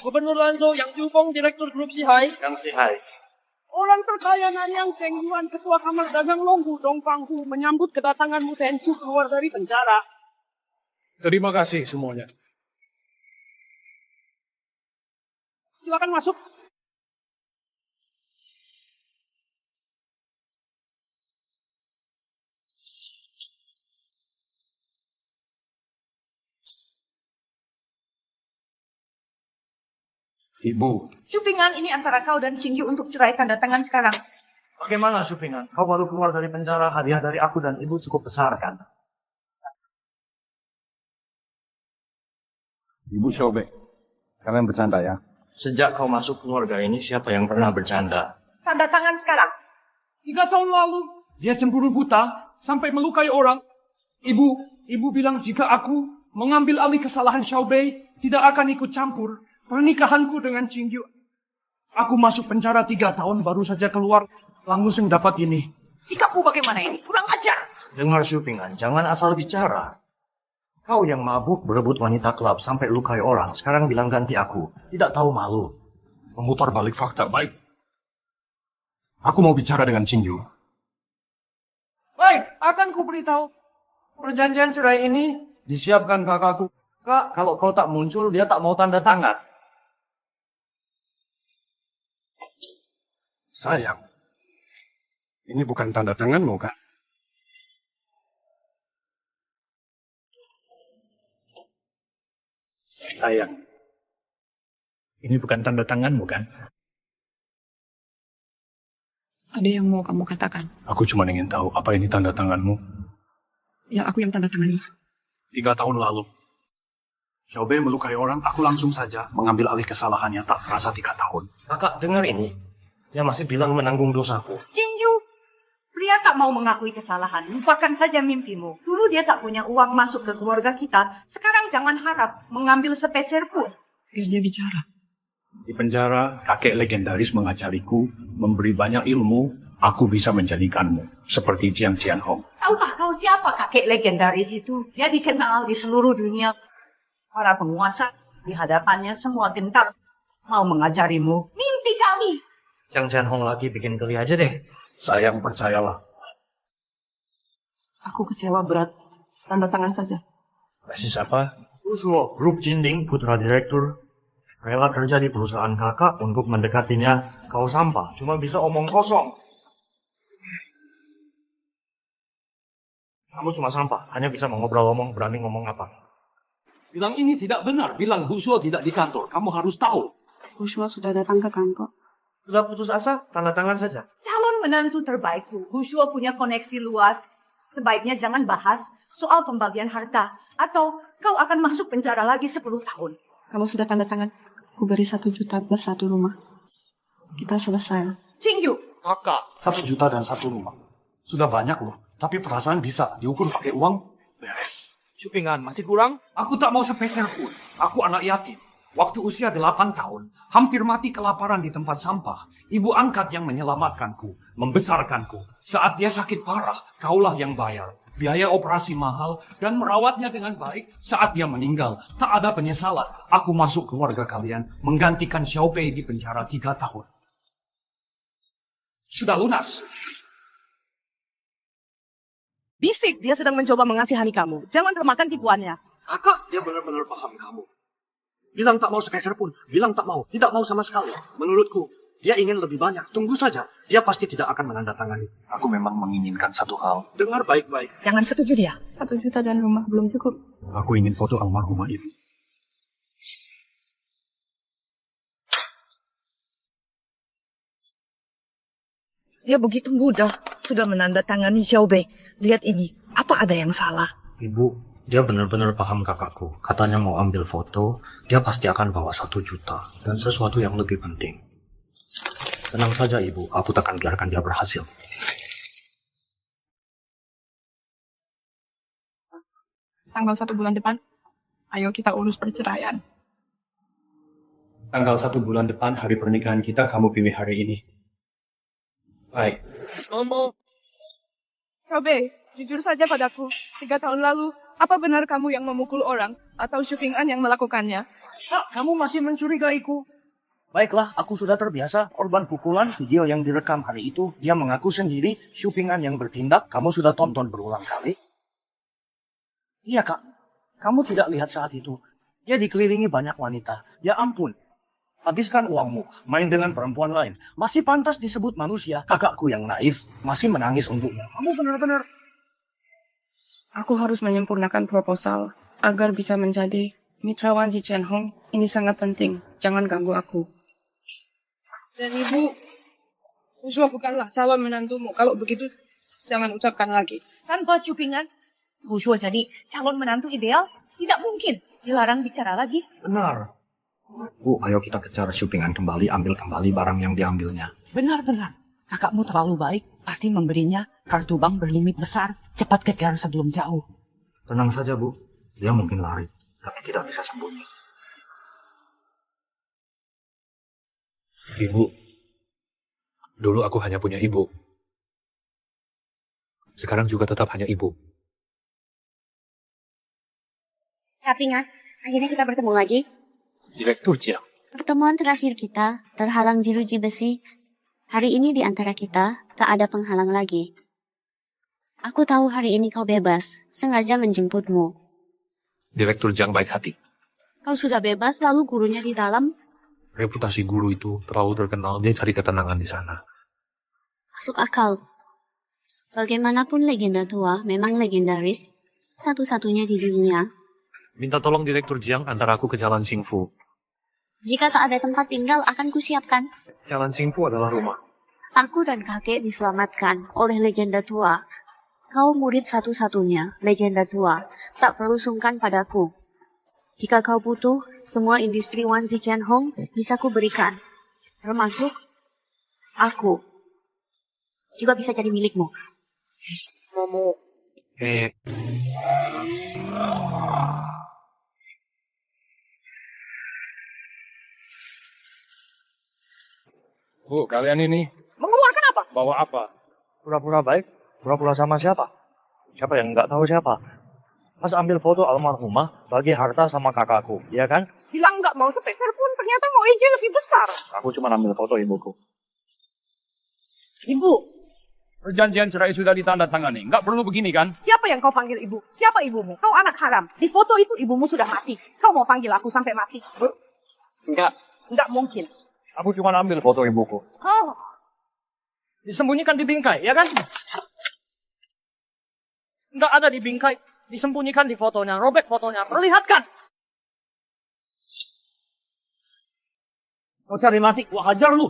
Gubernur Lanzo, Yang Jupong, Direktur Grup Sihai. Yang Sihai. Orang terkaya Nanyang Cheng Yuan, Ketua Kamar Dagang Longhu, Dong Panghu, menyambut kedatanganmu Tenchu keluar dari penjara. Terima kasih semuanya. Silakan masuk. Ibu. Supingan, ini antara kau dan Cingyu untuk cerai tanda tangan sekarang. Bagaimana Supingan? Kau baru keluar dari penjara, hadiah dari aku dan ibu cukup besar kan? Ibu Shobe, kalian bercanda ya? Sejak kau masuk keluarga ini, siapa yang pernah bercanda? Tanda tangan sekarang. 3 tahun lalu, dia cemburu buta sampai melukai orang. Ibu bilang jika aku mengambil alih kesalahan Xiaobei, tidak akan ikut campur pernikahanku dengan Qingyu. Aku masuk penjara 3 tahun, baru saja keluar, langsung dapat ini. Sikapmu bagaimana ini? Kurang ajar. Dengar Supingan, jangan asal bicara. Kau yang mabuk berebut wanita klub sampai lukai orang, sekarang bilang ganti aku. Tidak tahu malu. Memutar balik fakta, baik. Aku mau bicara dengan Qingyu. Baik, akan kuberitahu. Perjanjian cerai ini disiapkan kakakku. Kak, kalau kau tak muncul, dia tak mau tanda tangan. Sayang, ini bukan tanda tanganmu kan? Sayang, ini bukan tanda tanganmu kan? Ada yang mau kamu katakan? Aku cuma ingin tahu apa ini tanda tanganmu. Ya, aku yang tanda tangani. 3 tahun lalu, Xiaobei melukai orang, aku langsung saja mengambil alih kesalahannya, tak terasa 3 tahun. Kakak, dengar ini. Dia masih bilang menanggung dosaku. Cingyu, pria tak mau mengakui kesalahan. Lupakan saja mimpimu. Dulu dia tak punya uang masuk ke keluarga kita. Sekarang jangan harap mengambil sepeser pun. Biar dia bicara. Di penjara, kakek legendaris mengajariku, memberi banyak ilmu, aku bisa menjadikanmu, seperti Jiang Tianhong. Tahukah kau siapa kakek legendaris itu? Dia dikenal di seluruh dunia. Para penguasa di hadapannya semua gentar. Mau mengajarimu. Mimpi kami. Yang Tianhong lagi bikin geli aja deh. Sayang, percayalah. Aku kecewa berat. Tanda tangan saja. Basis apa? Usuo, Grup Jinding, putra direktur. Rela kerja di perusahaan kakak untuk mendekatinya. Kau sampah, cuma bisa omong kosong. Kamu cuma sampah, hanya bisa mengobrol omong, berani ngomong apa. Bilang ini tidak benar, bilang Husuo tidak di kantor. Kamu harus tahu. Joshua sudah datang ke kantor. Sudah putus asa, tanda tangan saja. Calon menantu terbaikku. Husuo punya koneksi luas. Sebaiknya jangan bahas soal pembagian harta. Atau kau akan masuk penjara lagi 10 tahun. Kamu sudah tanda tangan. Aku beri 1 juta plus 1 rumah. Kita selesai. Cingyu, Kakak, 1 juta dan 1 rumah. Sudah banyak loh, tapi perasaan bisa diukur pakai uang, beres. Supingan, masih kurang? Aku tak mau sepeser pun. Aku anak yatim. Waktu usia 8 tahun, hampir mati kelaparan di tempat sampah. Ibu angkat yang menyelamatkanku, membesarkanku. Saat dia sakit parah, kaulah yang bayar. Biaya operasi mahal dan merawatnya dengan baik. Saat dia meninggal, tak ada penyesalan. Aku masuk keluarga kalian, menggantikan Xiaobei di penjara 3 tahun. Sudah lunas. Bisik, dia sedang mencoba mengasihani kamu. Jangan termakan tipuannya. Kakak, dia benar-benar paham kamu. Bilang tak mau sepeser pun, bilang tak mau, tidak mau sama sekali. Menurutku, dia ingin lebih banyak. Tunggu saja, dia pasti tidak akan menandatangani. Aku memang menginginkan satu hal. Dengar baik-baik. Jangan setuju dia. 1 juta dan rumah belum cukup. Aku ingin foto almarhumah itu. Dia begitu mudah sudah menandatangani Xiaobei. Lihat ini, apa ada yang salah? Ibu, dia benar-benar paham kakakku. Katanya mau ambil foto, dia pasti akan bawa 1 juta. Dan sesuatu yang lebih penting. Tenang saja ibu, aku tak akan biarkan dia berhasil. Tanggal 1 bulan depan, ayo kita urus perceraian. Tanggal 1 bulan depan, hari pernikahan kita, kamu pilih hari ini. Baik. Xiaobei, jujur saja padaku. 3 tahun lalu, Apa benar kamu yang memukul orang atau Shuping An yang melakukannya? Kamu masih mencurigaiku. Baiklah, aku sudah terbiasa korban pukulan. Video yang direkam hari itu, dia mengaku sendiri Shupingan yang bertindak. Kamu sudah tonton berulang kali. Iya, Kak. Kamu tidak lihat saat itu. Dia dikelilingi banyak wanita. Ya ampun. Habiskan uangmu, main dengan perempuan lain. Masih pantas disebut manusia. Kakakku yang naif, masih menangis untuknya. Kamu benar-benar... Aku harus menyempurnakan proposal agar bisa menjadi mitra Wan Ji Chen Hong. Ini sangat penting. Jangan ganggu aku. Dan Ibu, Ushua bukanlah calon menantumu. Kalau begitu, jangan ucapkan lagi. Tanpa cupingan, Ushua jadi calon menantu ideal? Tidak mungkin. Dilarang bicara lagi. Benar. Bu, ayo kita kejar Shupingan kembali, ambil kembali barang yang diambilnya. Benar-benar. Kakakmu terlalu baik. Pasti memberinya kartu bank berlimit besar. Cepat kejar sebelum jauh. Tenang saja, Bu. Dia mungkin lari, tapi tidak bisa sembunyi. Ibu, dulu aku hanya punya ibu. Sekarang juga tetap hanya ibu. Tapi Ngat, akhirnya kita bertemu lagi. Direktur Jiang. Pertemuan terakhir kita terhalang jeruji besi. Hari ini di antara kita tak ada penghalang lagi. Aku tahu hari ini kau bebas, sengaja menjemputmu. Direktur Jiang baik hati. Kau sudah bebas, lalu gurunya di dalam. Reputasi guru itu terlalu terkenal, dia cari ketenangan di sana. Masuk akal. Bagaimanapun legenda tua memang legendaris, satu-satunya di dunia. Minta tolong Direktur Jiang antar aku ke Jalan Xingfu. Jika tak ada tempat tinggal, akan kusiapkan. Jalan Xingfu adalah rumah. Aku dan kakek diselamatkan oleh legenda tua. Kau murid satu-satunya, legenda tua. Tak perlu sungkan padaku. Jika kau butuh, semua industri Wan Ji Chen Hong bisa kuberikan. Termasuk aku. Juga bisa jadi milikmu. Momo. Bu, kalian ini Mengeluarkan apa? bawa apa? Pura-pura baik, pura-pura sama siapa? Siapa yang nggak tahu siapa? Pas ambil foto almarhumah, bagi harta sama kakakku, iya kan? Bilang nggak mau sepeser pun, ternyata mau EJ lebih besar. Aku cuma ambil foto ibuku. Ibu, Perjanjian cerai sudah ditandatangani. Nggak perlu begini kan? siapa yang kau panggil ibu? Siapa ibumu? Kau anak haram. Di foto itu ibumu sudah mati. Kau mau panggil aku sampai mati? Enggak, Nggak mungkin. aku cuma ambil foto ibuku. Oh, Disembunyikan di bingkai, ya kan? Nggak ada di bingkai. Disembunyikan di fotonya, robek fotonya, perlihatkan. Mau cari mati, gua hajar lu.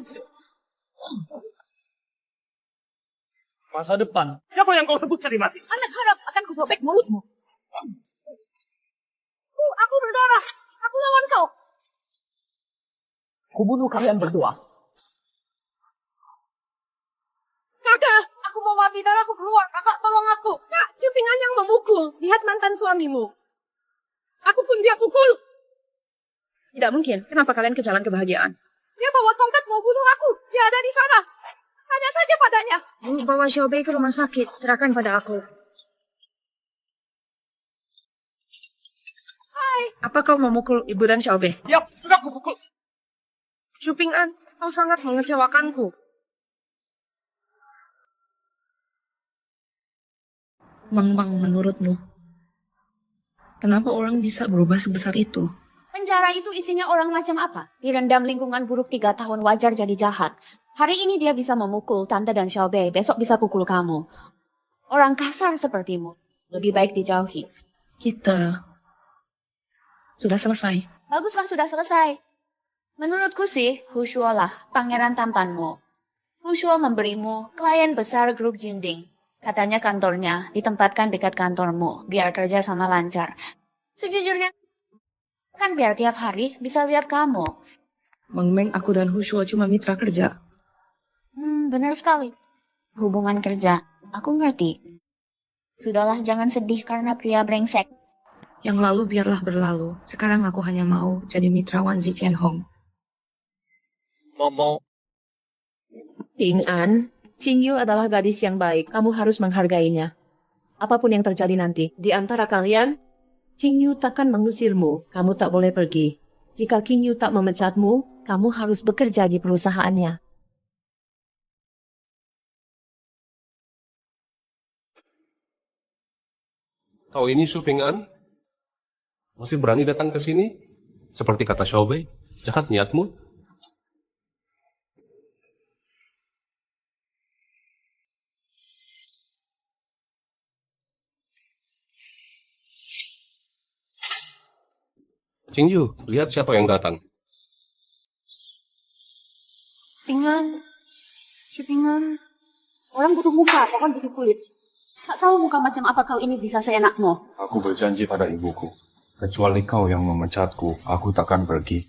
Masa depan. Siapa yang kau sebut cari mati? anak haram akan kusobek mulutmu. Aku berdarah. Aku lawan kau. Kubunuh kalian berdua. Kakak, aku mau mati, darahku keluar. Kakak, tolong aku. Kak, cupingan yang memukul. Lihat mantan suamimu. Aku pun dia pukul. Tidak mungkin. Kenapa kalian ke jalan kebahagiaan? Dia bawa tongkat mau bunuh aku. Dia ada di sana. Tanya saja padanya. Bawa Xiaobei ke rumah sakit. Serahkan pada aku. Hai. Apa kau memukul ibu dan Xiaobei? Yap, sudah kupukul. Shuping An, kau sangat mengecewakanku. Mang, menurutmu, kenapa orang bisa berubah sebesar itu? Penjara itu isinya orang macam apa? Direndam lingkungan buruk 3 tahun wajar jadi jahat. Hari ini dia bisa memukul Tante dan Xiaobei, besok bisa pukul kamu. Orang kasar sepertimu, lebih baik dijauhi. Kita sudah selesai. Baguslah sudah selesai. Menurutku sih, Hushuo lah pangeran tampanmu. Hushuo memberimu klien besar grup Jinding. Katanya kantornya ditempatkan dekat kantormu, biar kerja sama lancar. Sejujurnya, kan biar tiap hari bisa lihat kamu. Meng, aku dan Hushuo cuma mitra kerja. Benar sekali. Hubungan kerja, aku ngerti. Sudahlah, jangan sedih karena pria brengsek. Yang lalu biarlah berlalu. Sekarang aku hanya mau jadi mitra Wan Ji Chen Hong. Momo, Ping An, Qing Yu adalah gadis yang baik. Kamu harus menghargainya. Apapun yang terjadi nanti, di antara kalian, King Yu takkan mengusirmu. Kamu tak boleh pergi. Jika King Yu tak memecatmu, kamu harus bekerja di perusahaannya. Kau ini Su Ping-an? Masih berani datang ke sini? Seperti kata Xiaobei, jahat niatmu. Qing Yu, lihat siapa yang datang. Pingan. Pingan. Orang butuh muka, bukan butuh kulit. Tak tahu muka macam apa kau ini bisa seenakmu. Aku berjanji pada ibuku, kecuali kau yang memecatku, aku takkan pergi.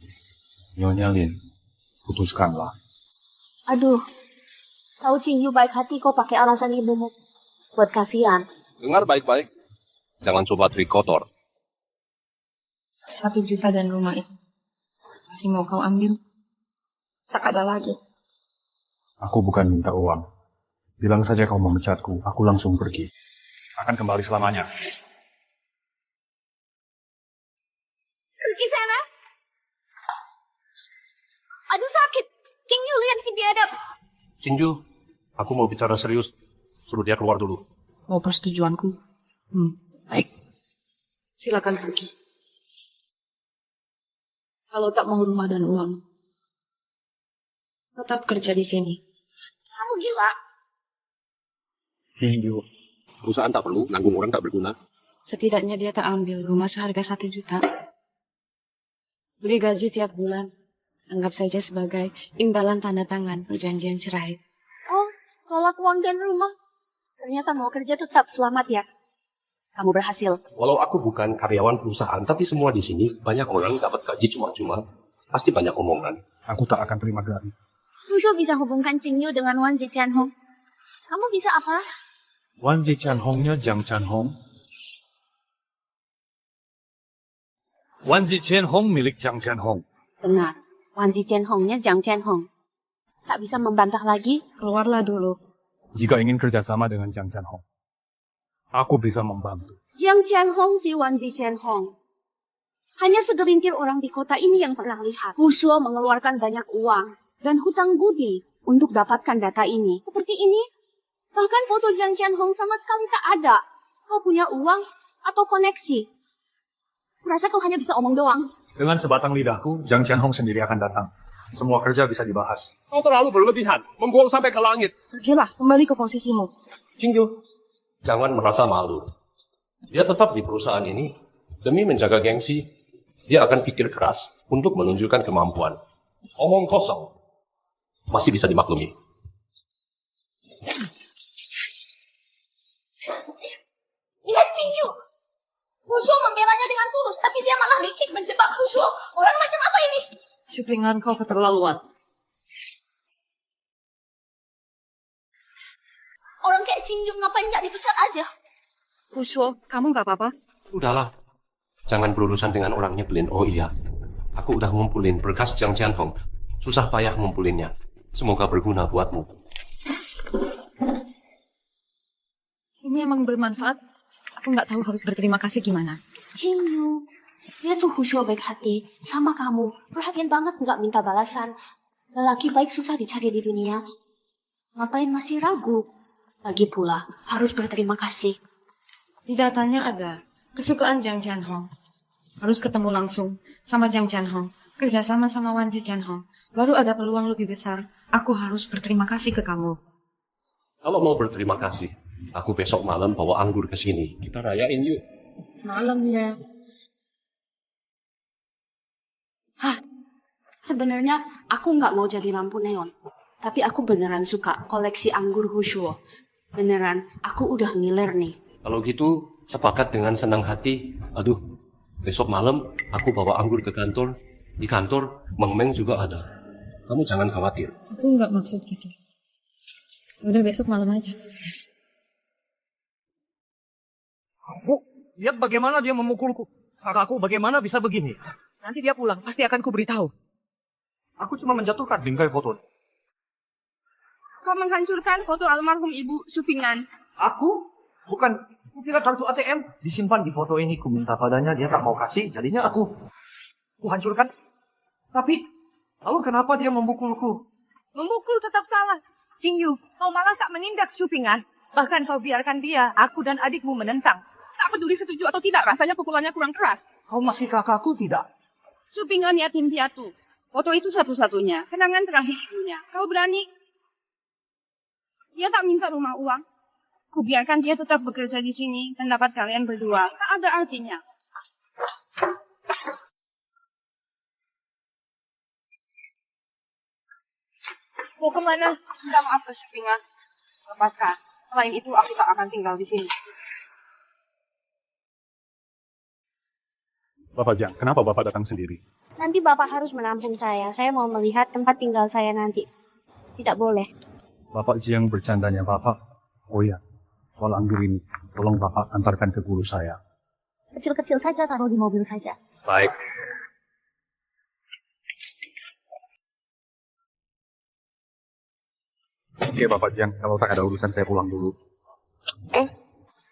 Nyonya Lin, putuskanlah. Aduh, tahu Qing Yu baik hati kau pakai alasan ibumu. Buat kasihan. Dengar baik-baik. Jangan coba trik kotor. 1 juta dan rumah itu masih mau kau ambil? Tak ada lagi. Aku bukan minta uang. Bilang saja kau memecatku, aku langsung pergi. Akan kembali selamanya. Pergi sana. Aduh sakit. Qing Yu lihat si biadab. Qing Yu, aku mau bicara serius. Suruh dia keluar dulu. Mau persetujuanku? Baik. Silakan pergi. Kalau tak mau rumah dan uang, tetap kerja di sini. Kamu gila. Qing Yu, Perusahaan tak perlu, nanggung orang tak berguna. Setidaknya dia tak ambil rumah seharga 1 juta. Beri gaji tiap bulan. Anggap saja sebagai imbalan tanda tangan perjanjian cerai. Oh, tolak uang dan rumah. Ternyata mau kerja tetap selamat ya. Kamu berhasil. Walau aku bukan karyawan perusahaan, tapi semua di sini banyak orang dapat gaji cuma-cuma. Pasti banyak omongan. aku tak akan terima gratis. Hushu bisa hubungkan Qing Yu dengan Wan Ziqianhong. Kamu bisa apa? Wan Ziqianhongnya Jiang Qianhong. Wan Ziqianhong milik Jiang Qianhong. Benar. Wan Ziqianhongnya Jiang Qianhong. Tak bisa membantah lagi? Keluarlah dulu. Jika ingin kerjasama dengan Jiang Qianhong, aku bisa membantu. Jiang Qianhong si Wan Ziqianhong. Hanya segelintir orang di kota ini yang pernah lihat. Hushu mengeluarkan banyak uang dan hutang budi untuk dapatkan data ini. Seperti ini, bahkan foto Jiang Qianhong sama sekali tak ada. Kau punya uang atau koneksi? Kurasa kau hanya bisa omong doang. Dengan sebatang lidahku, Jiang Qianhong sendiri akan datang. Semua kerja bisa dibahas. Kau terlalu berlebihan, membuang sampai ke langit. Pergilah, kembali ke posisimu. Qing Yu, jangan merasa malu. Dia tetap di perusahaan ini. Demi menjaga gengsi, dia akan pikir keras untuk menunjukkan kemampuan. Omong kosong masih bisa dimaklumi. Lihat Qing Yu. Hushu membelanya dengan tulus, tapi dia malah licik menjebak Hushu. Orang macam apa ini? Syupingan kau keterlaluan. Orang kayak Qing Yu ngapain nggak dipecat aja? Hushu, kamu nggak apa-apa? Udahlah, jangan berurusan dengan orang nyebelin. Oh iya, aku udah ngumpulin berkas Jiang Qianhong. Susah payah ngumpulinnya. Semoga berguna buatmu. Ini emang bermanfaat. Aku nggak tahu harus berterima kasih gimana. Qing Yu, dia tuh Hushu baik hati sama kamu. Perhatian banget nggak minta balasan. Lelaki baik susah dicari di dunia. Ngapain masih ragu? Lagi pula, harus berterima kasih. Di datanya ada kesukaan Jiang Qianhong. Harus ketemu langsung sama Jiang Qianhong. Kerjasama sama Wan Ziqianhong. Baru ada peluang lebih besar. Aku harus berterima kasih ke kamu. Kalau mau berterima kasih, aku besok malam bawa anggur ke sini. Kita rayain yuk. Malam ya. Sebenarnya aku nggak mau jadi lampu neon. Tapi aku beneran suka koleksi anggur Hushu. Beneran, aku udah ngiler nih. Kalau gitu, sepakat dengan senang hati. Aduh, besok malam aku bawa anggur ke kantor. Di kantor, Meng Meng juga ada. Kamu jangan khawatir. Aku nggak maksud gitu. Udah besok malam aja. Bu, lihat bagaimana dia memukulku. Kakakku bagaimana bisa begini? Nanti dia pulang, pasti akan ku beritahu. Aku cuma menjatuhkan bingkai foto. Kau menghancurkan foto almarhum ibu Supingan. Aku? Kukira kartu ATM disimpan di foto ini. Ku minta padanya, dia tak mau kasih. Jadinya aku hancurkan. Tapi, lalu kenapa dia memukulku? Memukul tetap salah. Jingyu, kau malah tak menindak Supingan. Bahkan kau biarkan dia, aku dan adikmu menentang. Tak peduli setuju atau tidak, rasanya pukulannya kurang keras. Kau masih kakakku, tidak? Supingan yatim piatu. Foto itu satu-satunya. Kenangan terakhir ibunya. Kau berani? Dia tak minta rumah uang. Ku biarkan dia tetap bekerja di sini. Pendapat kalian berdua tak ada artinya. Mau kemana? Minta maaf ke Supingan. Lepaskan. Selain itu, aku tak akan tinggal di sini. Bapak Jiang, kenapa Bapak datang sendiri? Nanti Bapak harus menampung saya. Saya mau melihat tempat tinggal saya nanti. Tidak boleh. Bapak Jiang bercandanya Bapak. Oh iya, soal anggur ini, tolong Bapak antarkan ke guru saya. Kecil-kecil saja, taruh di mobil saja. Baik. Oke Bapak Jiang, kalau tak ada urusan saya pulang dulu.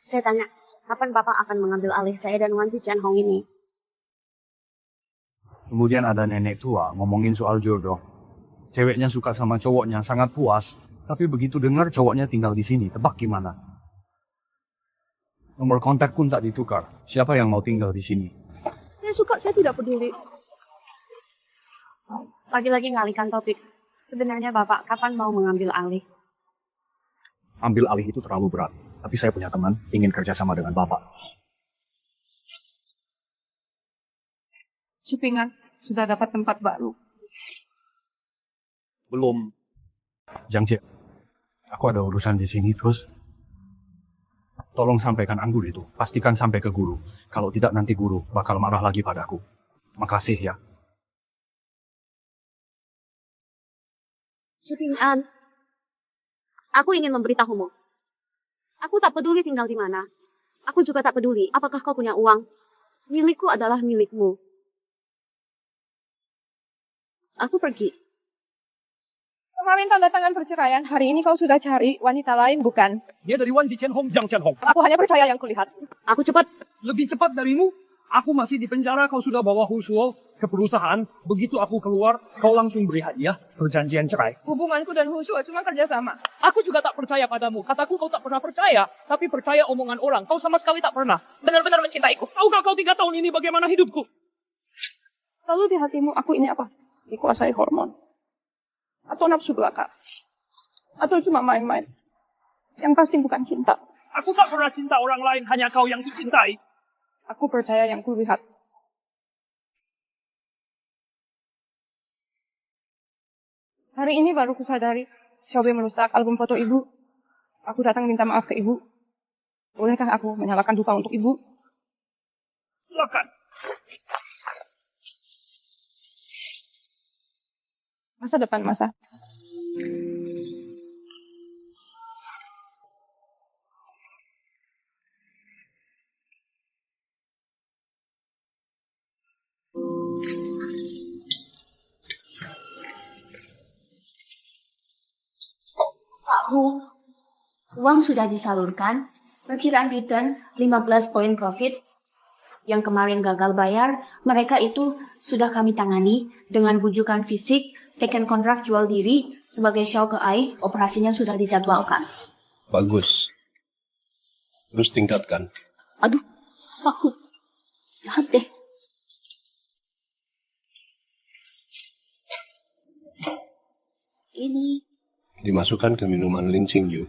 Saya tanya, kapan Bapak akan mengambil alih saya dan Wan Si Chen Hong ini? Kemudian ada nenek tua ngomongin soal jodoh. Ceweknya suka sama cowoknya, sangat puas. Tapi begitu dengar cowoknya tinggal di sini, tebak gimana? Nomor kontak pun tak ditukar. Siapa yang mau tinggal di sini? Saya suka, saya tidak peduli. Lagi-lagi ngalihkan topik. Sebenarnya Bapak kapan mau mengambil alih? Ambil alih itu terlalu berat. Tapi saya punya teman, ingin kerjasama dengan Bapak. Supingan sudah dapat tempat baru. Belum. Jiang Jie, aku ada urusan di sini terus. Tolong sampaikan anggur itu. Pastikan sampai ke guru. Kalau tidak nanti guru bakal marah lagi padaku. Makasih ya. Supingan, aku ingin memberitahumu. Aku tak peduli tinggal di mana. Aku juga tak peduli apakah kau punya uang. Milikku adalah milikmu. Aku pergi. Kemarin tanda tangan perceraian, hari ini kau sudah cari wanita lain, bukan? Dia dari Wan Si Chen Hong, Jiang Chen Hong. Aku hanya percaya yang kulihat. Aku cepat. Lebih cepat darimu. Aku masih di penjara, kau sudah bawa Husuo ke perusahaan. Begitu aku keluar, kau langsung beri hadiah perjanjian cerai. Hubunganku dan Husuo cuma kerjasama. Aku juga tak percaya padamu. Kataku kau tak pernah percaya, tapi percaya omongan orang. Kau sama sekali tak pernah. Benar-benar mencintaiku. Tahukah kau 3 tahun ini bagaimana hidupku? Lalu di hatimu aku ini apa? Dikuasai hormon? Atau nafsu belaka? Atau cuma main-main? Yang pasti bukan cinta. Aku tak pernah cinta orang lain, hanya kau yang kucintai. Aku percaya yang kulihat. Hari ini baru kusadari, Xiaobei merusak album foto ibu. Aku datang minta maaf ke ibu. Bolehkah aku menyalakan dupa untuk ibu? Silakan. Masa depan masa. Pak Hu, uang sudah disalurkan. Perkiraan return 15 poin profit. Yang kemarin gagal bayar, mereka itu sudah kami tangani dengan bujukan fisik, taken kontrak jual diri, sebagai Xiao Ke Ai, operasinya sudah dijadwalkan. Bagus. Terus tingkatkan. Aduh, Pak Hu, jahat deh. Ini. Dimasukkan ke minuman Lin Qingyu.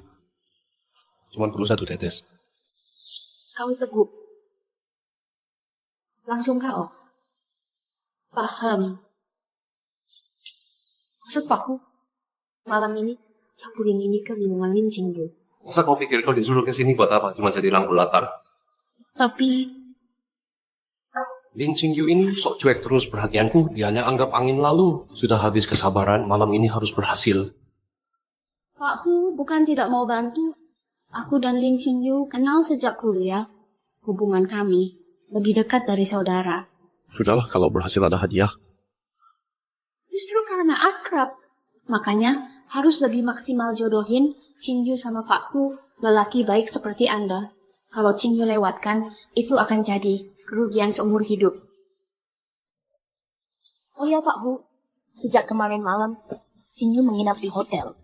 Cuma perlu 1 tetes. Kau teguh. Langsung kau. Paham. Maksud Pakku, malam ini campurin ini ke minuman Lin Qingyu. Masa kau pikir kau disuruh ke sini buat apa? Cuma jadi lampu latar. Tapi Lin Qingyu ini sok cuek terus perhatianku. Dianya anggap angin lalu. Sudah habis kesabaran, malam ini harus berhasil. Pak Hu bukan tidak mau bantu. Aku dan Lin Qingyu kenal sejak kuliah. Hubungan kami lebih dekat dari saudara. Sudahlah kalau berhasil ada hadiah. Justru karena akrab. Makanya harus lebih maksimal jodohin Qingyu sama Pak Hu, lelaki baik seperti Anda. Kalau Qingyu lewatkan, itu akan jadi kerugian seumur hidup. Oh ya Pak Hu, sejak kemarin malam, Qingyu menginap di hotel.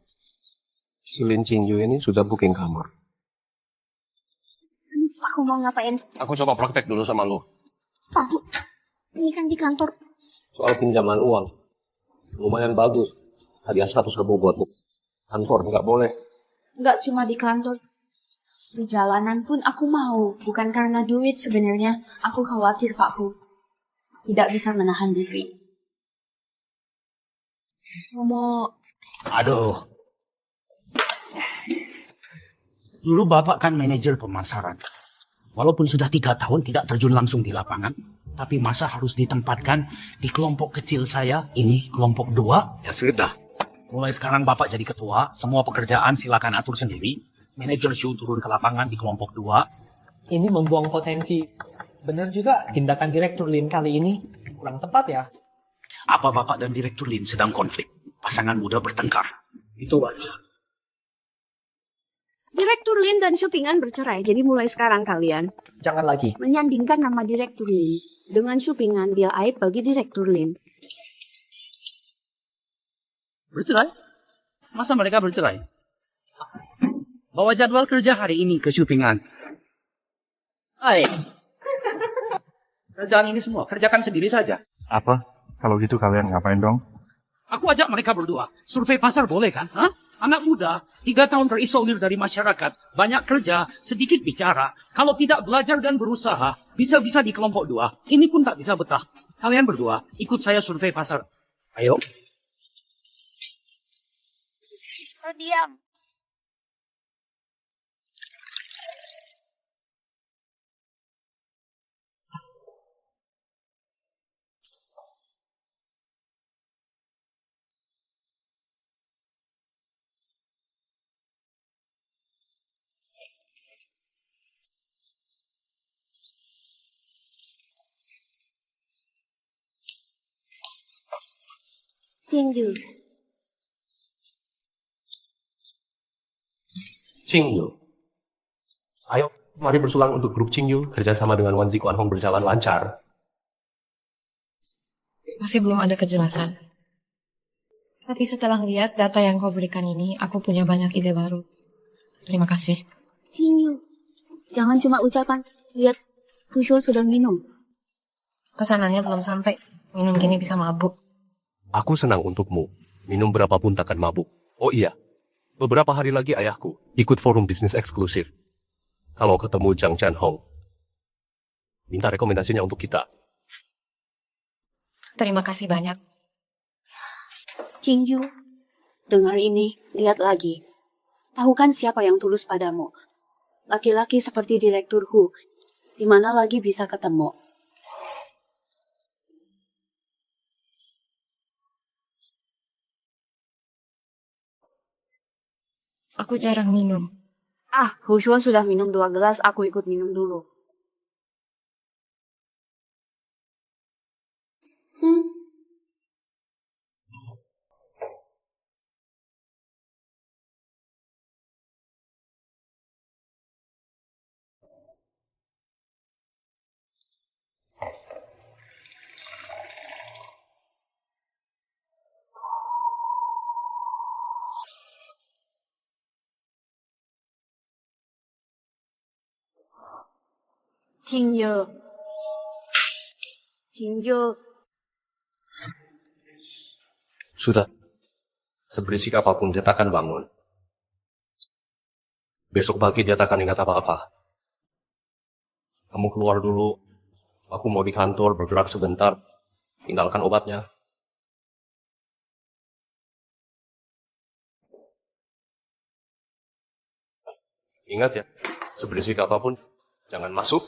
Si Lin Qingyu ini sudah booking kamar. Aku mau ngapain? Aku coba praktek dulu sama lo. Pak Hu, ini kan di kantor. Soal pinjaman uang. Lumayan bagus. Hadiah 100.000 buatmu. Kantor nggak boleh. Nggak cuma di kantor. Di jalanan pun aku mau. Bukan karena duit sebenarnya. Aku khawatir Pak Hu. Tidak bisa menahan diri. Aduh. Dulu Bapak kan manajer pemasaran. Walaupun sudah 3 tahun tidak terjun langsung di lapangan, tapi masa harus ditempatkan di kelompok kecil saya, ini kelompok 2, ya sudah. Mulai sekarang Bapak jadi ketua, semua pekerjaan silakan atur sendiri. Manajer show turun ke lapangan di kelompok 2. Ini membuang potensi. Benar juga, tindakan Direktur Lin kali ini kurang tepat ya. Apa Bapak dan Direktur Lin sedang konflik? Pasangan muda bertengkar. Itu wajar. Direktur Lin dan Supingan bercerai, jadi mulai sekarang kalian jangan lagi menyandingkan nama Direktur Lin dengan Supingan. Dia aib bagi Direktur Lin. Bercerai? Masa mereka bercerai? Bawa jadwal kerja hari ini ke Supingan. Hai. Kerjaan ini semua, kerjakan sendiri saja. Apa? Kalau gitu kalian ngapain dong? Aku ajak mereka berdua. Survei pasar boleh kan? Hah? Anak muda, 3 tahun terisolir dari masyarakat, banyak kerja, sedikit bicara. Kalau tidak belajar dan berusaha, bisa-bisa di kelompok 2. Ini pun tak bisa betah. Kalian berdua, ikut saya survei pasar. Ayo. Terdiam. Qingyu. Qingyu. Ayo, mari bersulang untuk grup Qingyu. Kerjasama dengan Wan Zikuan Hong berjalan lancar. Masih belum ada kejelasan. Tapi setelah lihat data yang kau berikan ini, aku punya banyak ide baru. Terima kasih. Qingyu, jangan cuma ucapan. Lihat, Fushuo sudah minum. Kesananya belum sampai. Minum gini bisa mabuk. Aku senang untukmu. Minum berapapun takkan mabuk. Oh iya, beberapa hari lagi ayahku ikut forum bisnis eksklusif. Kalau ketemu Zhang Chanhong, minta rekomendasinya untuk kita. Terima kasih banyak. Qingyu, dengar ini, lihat lagi. Tahu kan siapa yang tulus padamu? Laki-laki seperti Direktur Hu, di mana lagi bisa ketemu? Aku jarang minum. Ah, Fushuo sudah minum 2 gelas, aku ikut minum dulu. Qingyu. Qingyu. Sudah. Seberisik apapun dia takkan bangun. Besok pagi dia takkan ingat apa-apa. Kamu keluar dulu. Aku mau di kantor bergerak sebentar. Tinggalkan obatnya. Ingat ya, seberisik apapun, jangan masuk.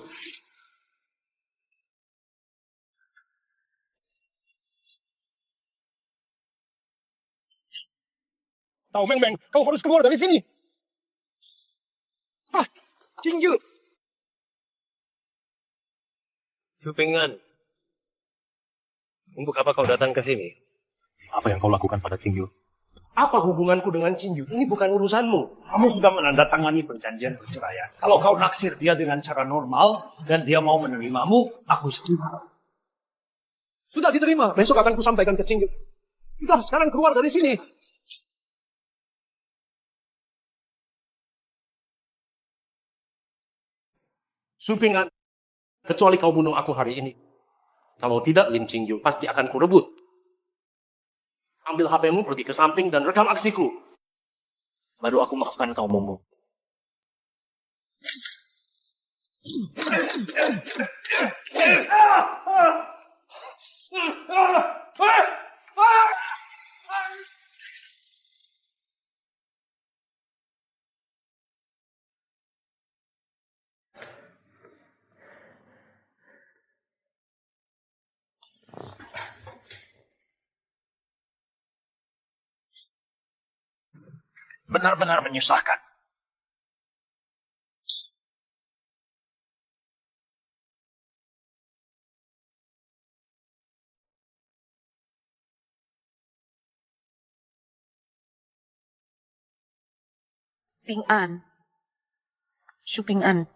Tahu Meng Meng, kau harus keluar dari sini. Ah, Qingyu. Supingan. Untuk apa kau datang ke sini? Apa yang kau lakukan pada Qingyu? Apa hubunganku dengan Cinju? Ini bukan urusanmu. Kamu sudah menandatangani perjanjian perceraian. Kalau kau naksir dia dengan cara normal dan dia mau menerimamu, aku setuju. Sudah diterima. Besok akan kusampaikan ke Cinju. Sudah, sekarang keluar dari sini. Supingan, kecuali kau bunuh aku hari ini. Kalau tidak, Lim Cingyu pasti akan kurebut. Ambil HP-mu, pergi ke samping, dan rekam aksiku. Baru aku maafkan kau, Momo. Benar-benar menyusahkan. Ping An. Shuping An.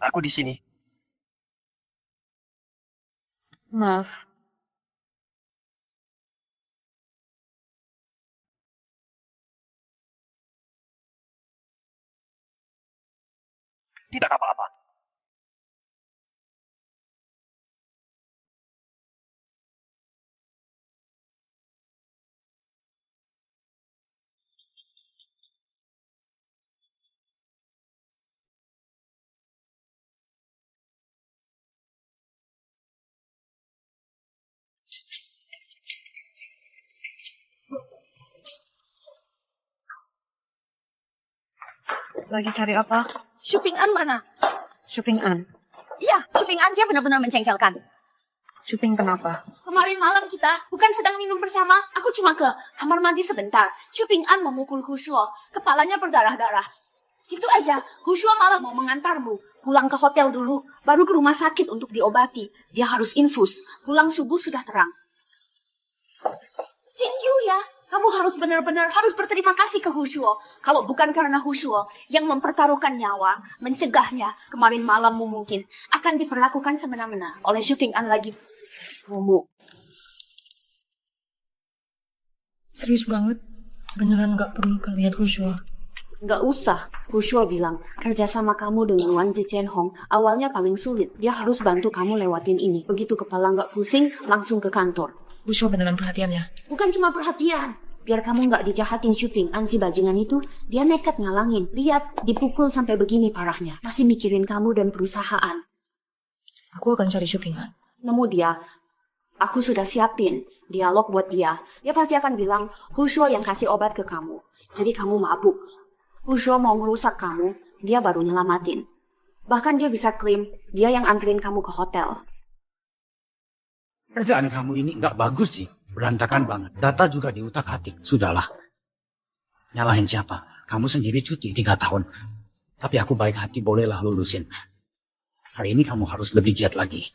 Aku di sini. Maaf. Tidak apa-apa. Lagi cari apa? Shuping An mana? Shuping An. Iya, Shuping An dia benar-benar mencengkelkan. Shuping kenapa? Kemarin malam kita bukan sedang minum bersama. Aku cuma ke kamar mandi sebentar. Shuping An memukul Hushuo. Kepalanya berdarah-darah. Gitu aja, Hushuo malah mau mengantarmu. Pulang ke hotel dulu, baru ke rumah sakit untuk diobati. Dia harus infus. Pulang subuh sudah terang. Jingyu ya, kamu harus benar-benar harus berterima kasih ke Hushuo. Kalau bukan karena Hushuo yang mempertaruhkan nyawa, mencegahnya kemarin malammu mungkin akan diperlakukan semena-mena oleh Shuping An lagi. Mumu. Serius banget? Beneran gak perlu lihat Hushuo? Nggak usah, Hushuo bilang, kerjasama kamu dengan Wan Zichen Hong awalnya paling sulit. Dia harus bantu kamu lewatin ini. Begitu kepala nggak pusing, langsung ke kantor. Hushuo beneran perhatian ya? Bukan cuma perhatian. Biar kamu nggak dijahatin Shuping An si bajingan itu, dia nekat ngalangin. Lihat, dipukul sampai begini parahnya. Masih mikirin kamu dan perusahaan. Aku akan cari Shuping An. Nemu dia. Aku sudah siapin dialog buat dia. Dia pasti akan bilang, Hushuo yang kasih obat ke kamu. Jadi kamu mabuk. Hushuo mau merusak kamu, dia baru nyelamatin. Bahkan dia bisa klaim, dia yang anterin kamu ke hotel. Kerjaan kamu ini nggak bagus sih. Berantakan banget. Data juga diutak-atik. Sudahlah. Nyalahin siapa? Kamu sendiri cuti 3 tahun. Tapi aku baik hati bolehlah lulusin. Hari ini kamu harus lebih giat lagi.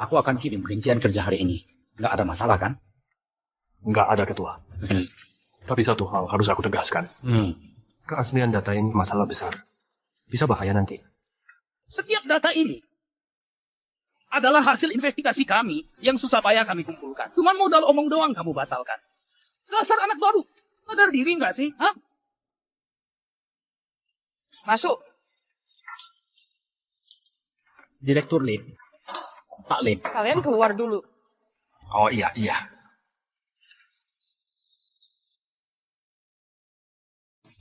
Aku akan kirim perincian kerja hari ini. Nggak ada masalah kan? Nggak ada, Ketua. Tapi satu hal harus aku tegaskan. Keaslian data ini masalah besar. Bisa bahaya nanti. Setiap data ini adalah hasil investigasi kami yang susah payah kami kumpulkan. Cuman modal omong doang kamu batalkan. Dasar anak baru. Sadar diri nggak sih? Hah? Masuk. Direktur Lin. Pak Lin. Kalian keluar dulu. Oh iya.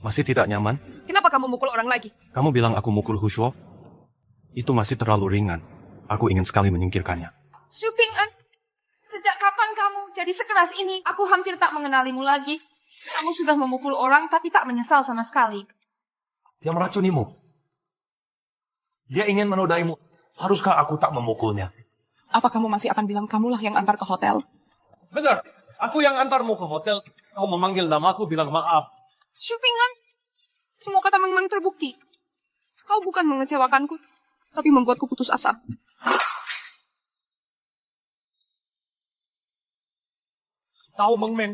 Masih tidak nyaman? Kenapa kamu mukul orang lagi? Kamu bilang aku mukul Hushuo? Itu masih terlalu ringan. Aku ingin sekali menyingkirkannya. Shuping An, sejak kapan kamu jadi sekeras ini? Aku hampir tak mengenalimu lagi. Kamu sudah memukul orang tapi tak menyesal sama sekali. Dia meracunimu. Dia ingin menodaimu. Haruskah aku tak memukulnya? Apa kamu masih akan bilang kamulah yang antar ke hotel? Benar, aku yang antarmu ke hotel. Kau memanggil namaku bilang maaf. Shuping An, semua kata memang terbukti. Kau bukan mengecewakanku, tapi membuatku putus asa. Tao Meng Meng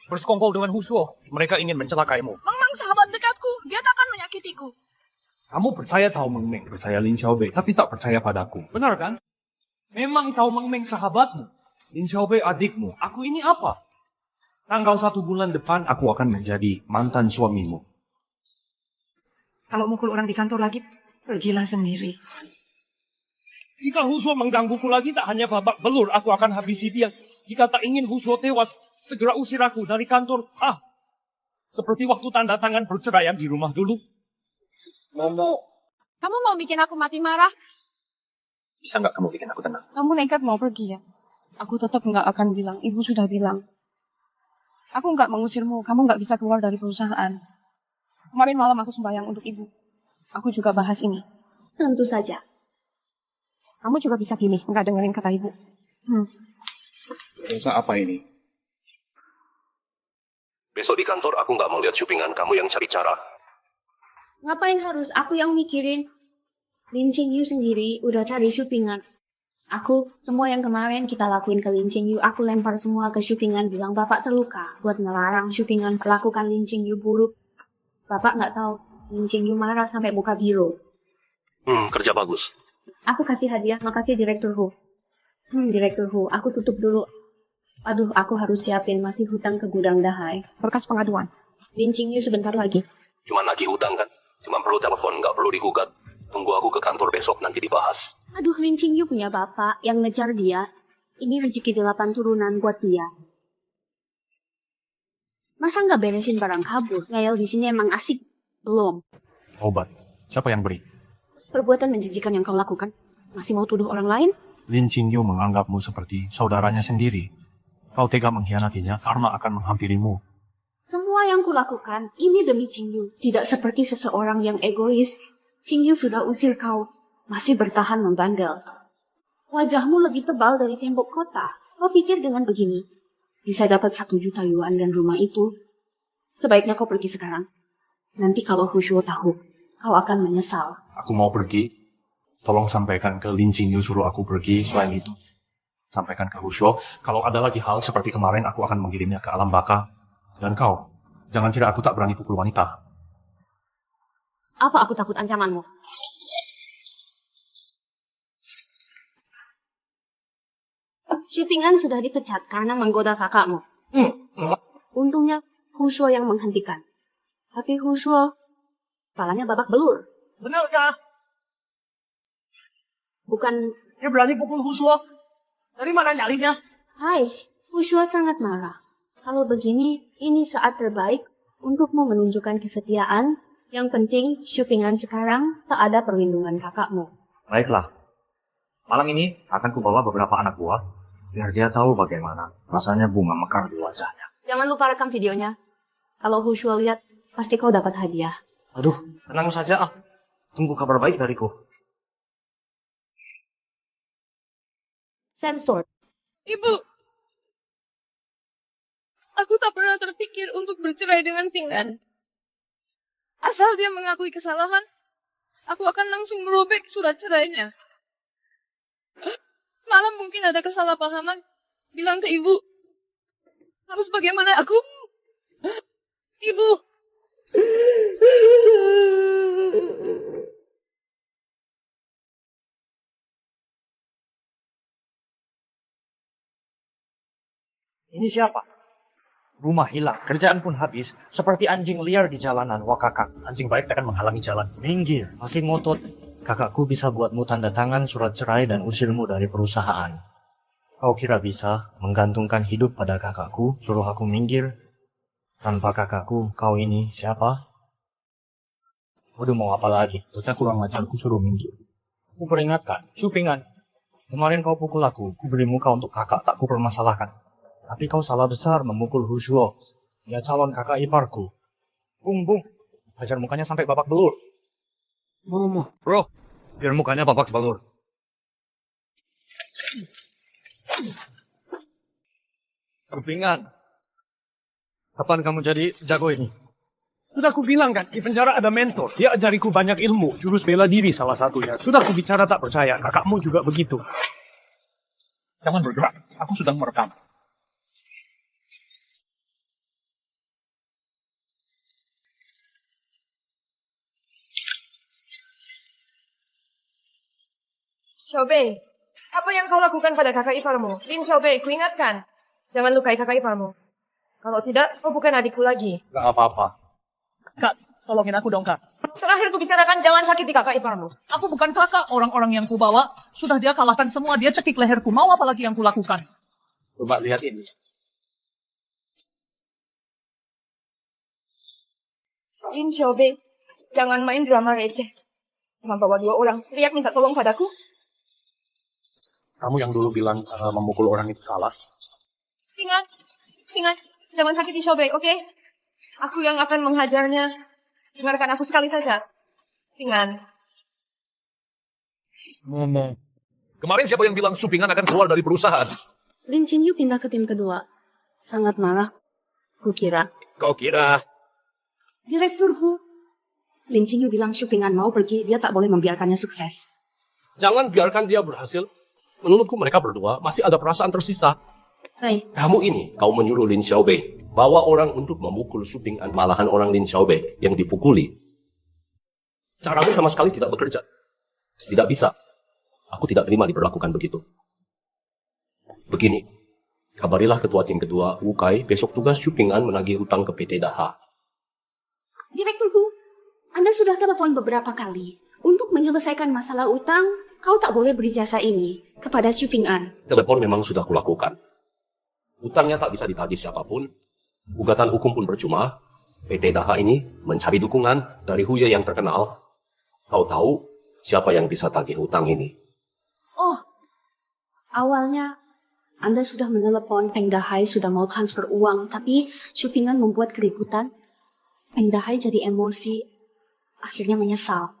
bersekongkol dengan Husuo. Mereka ingin mencelakaimu. Mang Mang sahabat dekatku, dia takkan menyakitiku. Kamu percaya Tao Meng Meng, percaya Lin Xiaobei, tapi tak percaya padaku. Benar kan? Memang Tao Meng Meng sahabatmu. Lin Xiaobei adikmu. Aku ini apa? Tanggal 1 bulan depan aku akan menjadi mantan suamimu. Kalau mukul orang di kantor lagi, pergilah sendiri. Jika Husuo menggangguku lagi, tak hanya babak belur, aku akan habisi dia. Jika tak ingin Husuo tewas, segera usir aku dari kantor. Seperti waktu tanda tangan perceraian di rumah dulu. Momo, kamu mau bikin aku mati marah? Bisa nggak kamu bikin aku tenang? Kamu nekat mau pergi ya? Aku tetap nggak akan bilang. Ibu sudah bilang. Aku nggak mengusirmu. Kamu nggak bisa keluar dari perusahaan. Kemarin malam aku sembahyang untuk ibu. Aku juga bahas ini. Tentu saja. Kamu juga bisa pilih, nggak dengerin kata ibu. Dosa apa ini? Besok di kantor aku nggak mau lihat syupingan kamu yang cari cara. Ngapain harus aku yang mikirin? Lin Qingyu sendiri udah cari syupingan. Aku, semua yang kemarin kita lakuin ke Lin Qingyu, aku lempar semua ke syupingan, bilang bapak terluka buat ngelarang syupingan perlakukan Lin Qingyu buruk. Bapak nggak tahu, Lin Qingyu marah sampai muka biru. Kerja bagus. Aku kasih hadiah, makasih Direktur Hu. Direktur Hu, aku tutup dulu. Aduh, aku harus siapin masih hutang ke gudang Dahai. Berkas pengaduan. Lin Qingyu sebentar lagi. Cuma lagi hutang kan? Cuma perlu telepon, nggak perlu digugat. Tunggu aku ke kantor besok, nanti dibahas. Aduh, Lin Qingyu punya bapak yang ngejar dia. Ini rezeki 8 turunan buat dia. Masa nggak beresin barang kabur? Ngayal di sini emang asik? Belum. Obat. Siapa yang beri? Perbuatan menjijikan yang kau lakukan. Masih mau tuduh orang lain? Lin Qingyu menganggapmu seperti saudaranya sendiri. Kau tega mengkhianatinya karena akan menghampirimu. Semua yang kulakukan, ini demi Qingyu. Tidak seperti seseorang yang egois. Qingyu sudah usir kau. Masih bertahan membandel. Wajahmu lebih tebal dari tembok kota. Kau pikir dengan begini, bisa dapat 1 juta yuan dan rumah itu? Sebaiknya kau pergi sekarang. Nanti kalau Husuo tahu, kau akan menyesal. Aku mau pergi. Tolong sampaikan ke Lin Qingyu suruh aku pergi. Selain itu, sampaikan ke Husuo. Kalau ada lagi hal seperti kemarin, aku akan mengirimnya ke alam baka. Dan kau, jangan kira aku tak berani pukul wanita. Apa aku takut ancamanmu? Syupingan sudah dipecat karena menggoda kakakmu. Untungnya Husuo yang menghentikan. Tapi Husuo, kepalanya babak belur. Benarkah? Bukan. Dia berani pukul Husuo? Dari mana nyalinya? Hai, Husuo sangat marah. Kalau begini, ini saat terbaik untukmu menunjukkan kesetiaan. Yang penting, Syupingan sekarang tak ada perlindungan kakakmu. Baiklah. Malam ini akan kubawa beberapa anak buah, biar dia tahu bagaimana rasanya bunga mekar di wajahnya. Jangan lupa rekam videonya. Kalau Husuo lihat, pasti kau dapat hadiah. Aduh, tenang saja. Tunggu kabar baik dariku. Sensor. Ibu, aku tak pernah terpikir untuk bercerai dengan Pinggan. Asal dia mengakui kesalahan, aku akan langsung merobek surat cerainya. Semalam mungkin ada kesalahpahaman. Bilang ke ibu. Harus bagaimana aku? Ibu. Ini siapa? Rumah hilang, kerjaan pun habis, seperti anjing liar di jalanan, wah kakak. Anjing baik takkan menghalangi jalan. Minggir, masih ngotot. Kakakku bisa buatmu tanda tangan surat cerai dan usirmu dari perusahaan. Kau kira bisa menggantungkan hidup pada kakakku, suruh aku minggir? Tanpa kakakku, kau ini siapa? Waduh, mau apa lagi? Bocah kurang ajar, aku suruh minggir. Aku peringatkan, Syupingan. Kemarin kau pukul aku beri muka untuk kakak, tak ku permasalahkan. Tapi kau salah besar memukul Husuo. Dia calon kakak iparku. Bung, hajar mukanya sampai babak belur. Bro, biar mukanya babak belur. Kepingan. Kapan kamu jadi jago ini? Sudah aku bilang kan, di penjara ada mentor. Dia ajariku banyak ilmu, jurus bela diri salah satunya. Sudah aku bicara tak percaya, kakakmu juga begitu. Jangan bergerak, aku sedang merekam. Xiaobei, apa yang kau lakukan pada kakak iparmu? Lin Xiaobei, ku ingatkan. Jangan lukai kakak iparmu. Kalau tidak, kau bukan adikku lagi. Gak apa-apa. Kak, tolongin aku dong, Kak. Terakhir ku bicarakan jangan sakiti kakak iparmu. Aku bukan kakak, orang-orang yang ku bawa. Sudah dia kalahkan semua, dia cekik leherku. Mau apa lagi yang ku lakukan? Coba lihat ini. Lin Xiaobei, jangan main drama receh. Cuma bawa 2 orang, teriak minta tolong padaku. Kamu yang dulu bilang memukul orang itu salah. Ingat, jangan sakiti Xiaobei, oke? Aku yang akan menghajarnya. Dengarkan aku sekali saja. Ringan. Kemarin siapa yang bilang Supingan akan keluar dari perusahaan? Lin Qingyu pindah ke tim kedua. Sangat marah. Kukira. Kau kira? Direktur Hu. Lin Qingyu bilang Supingan mau pergi, dia tak boleh membiarkannya sukses. Jangan biarkan dia berhasil. Menurutku mereka berdua masih ada perasaan tersisa. Hai. Kamu ini, kau menyuruh Lin Xiaobei bawa orang untuk memukul Supingan, malahan orang Lin Xiaobei yang dipukuli. Caramu sama sekali tidak bekerja. Tidak bisa. Aku tidak terima diperlakukan begitu. Begini, kabarilah ketua tim kedua, Wu Kai, besok tugas Supingan menagih hutang ke PT Daha. Direktur Hu, Anda sudah telepon beberapa kali. Untuk menyelesaikan masalah utang, kau tak boleh beri jasa ini kepada Supingan. Telepon memang sudah kulakukan. Hutangnya tak bisa ditagih siapapun. Gugatan hukum pun percuma. PT Daha ini mencari dukungan dari Huye yang terkenal. Kau tahu siapa yang bisa tagih hutang ini? Oh, awalnya Anda sudah menelepon Peng Dahai sudah mau transfer uang, tapi Supingan membuat keributan. Peng Dahai jadi emosi, akhirnya menyesal.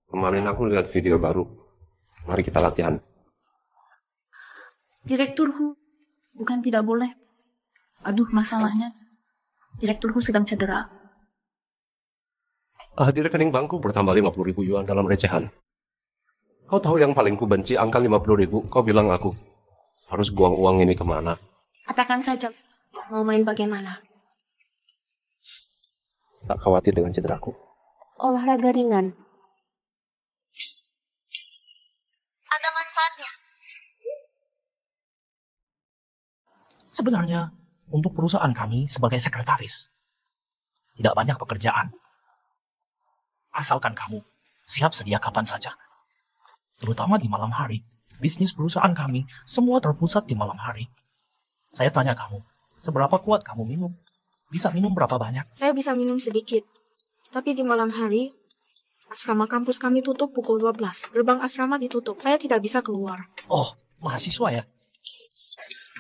Kemarin aku lihat video baru. Mari kita latihan. Direktur Hu, bukan tidak boleh. Aduh, masalahnya Direktur Hu sedang cedera. Di rekening bankku bertambah 50.000 yuan dalam recehan. Kau tahu yang paling ku benci angka 50.000. Kau bilang aku harus buang uang ini kemana? Katakan saja, mau main bagaimana? Tak khawatir dengan cederaku. Olahraga ringan. Ada manfaatnya. Sebenarnya, untuk perusahaan kami sebagai sekretaris, tidak banyak pekerjaan. Asalkan kamu siap sedia kapan saja. Terutama di malam hari. Bisnis perusahaan kami semua terpusat di malam hari. Saya tanya kamu, seberapa kuat kamu minum? Bisa minum berapa banyak? Saya bisa minum sedikit. Tapi di malam hari, asrama kampus kami tutup pukul 12. Gerbang asrama ditutup. Saya tidak bisa keluar. Oh, mahasiswa ya?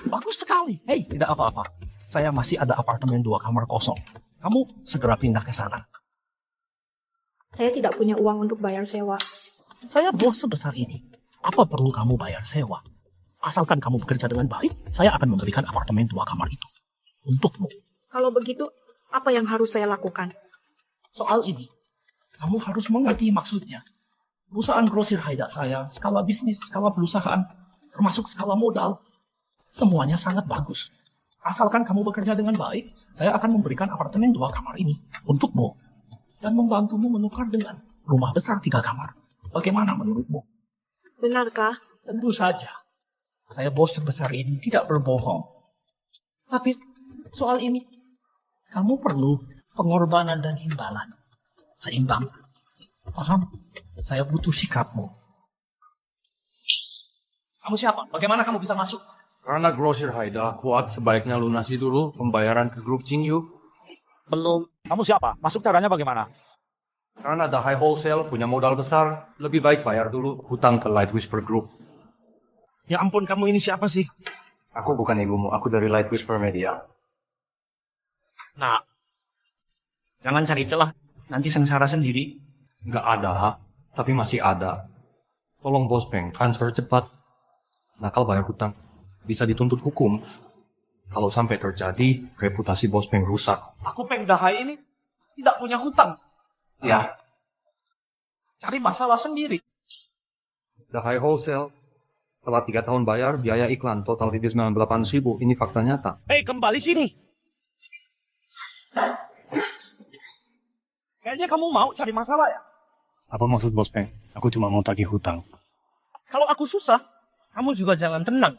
Bagus sekali. Hei, tidak apa-apa. Saya masih ada apartemen 2 kamar kosong. Kamu segera pindah ke sana. Saya tidak punya uang untuk bayar sewa. Saya bos sebesar ini. Apa perlu kamu bayar sewa? Asalkan kamu bekerja dengan baik, saya akan memberikan apartemen 2 kamar itu. Untukmu. Kalau begitu, apa yang harus saya lakukan? Soal ini, kamu harus mengerti maksudnya. Perusahaan grosir Haida saya, skala bisnis, skala perusahaan, termasuk skala modal, semuanya sangat bagus. Asalkan kamu bekerja dengan baik, saya akan memberikan apartemen 2 kamar ini untukmu. Dan membantumu menukar dengan rumah besar 3 kamar. Bagaimana menurutmu? Benarkah? Tentu saja. Saya bos sebesar ini tidak berbohong. Tapi soal ini, kamu perlu pengorbanan dan imbalan. Seimbang. Paham? Saya butuh sikapmu. Kamu siapa? Bagaimana kamu bisa masuk? Karena grosir Haida kuat, sebaiknya lunasi dulu pembayaran ke grup Qingyu. Belum. Kamu siapa? Masuk caranya bagaimana? Karena Dahai Wholesale punya modal besar, lebih baik bayar dulu hutang ke Light Whisper Group. Ya ampun, kamu ini siapa sih? Aku bukan ibumu, aku dari Light Whisper Media. Nah, jangan cari celah, nanti sengsara sendiri. Nggak ada, tapi masih ada. Tolong Bos Peng, transfer cepat. Nakal bayar hutang, bisa dituntut hukum. Kalau sampai terjadi, reputasi Bos Peng rusak. Aku Peng Dahai ini tidak punya hutang. Ya, cari masalah sendiri. Dahai Wholesale, setelah 3 tahun bayar, biaya iklan total 98.000. Ini fakta nyata. Hei, kembali sini. Kayaknya kamu mau cari masalah ya? Apa maksud Bos Peng? Aku cuma mau tagih hutang. Kalau aku susah, kamu juga jangan tenang.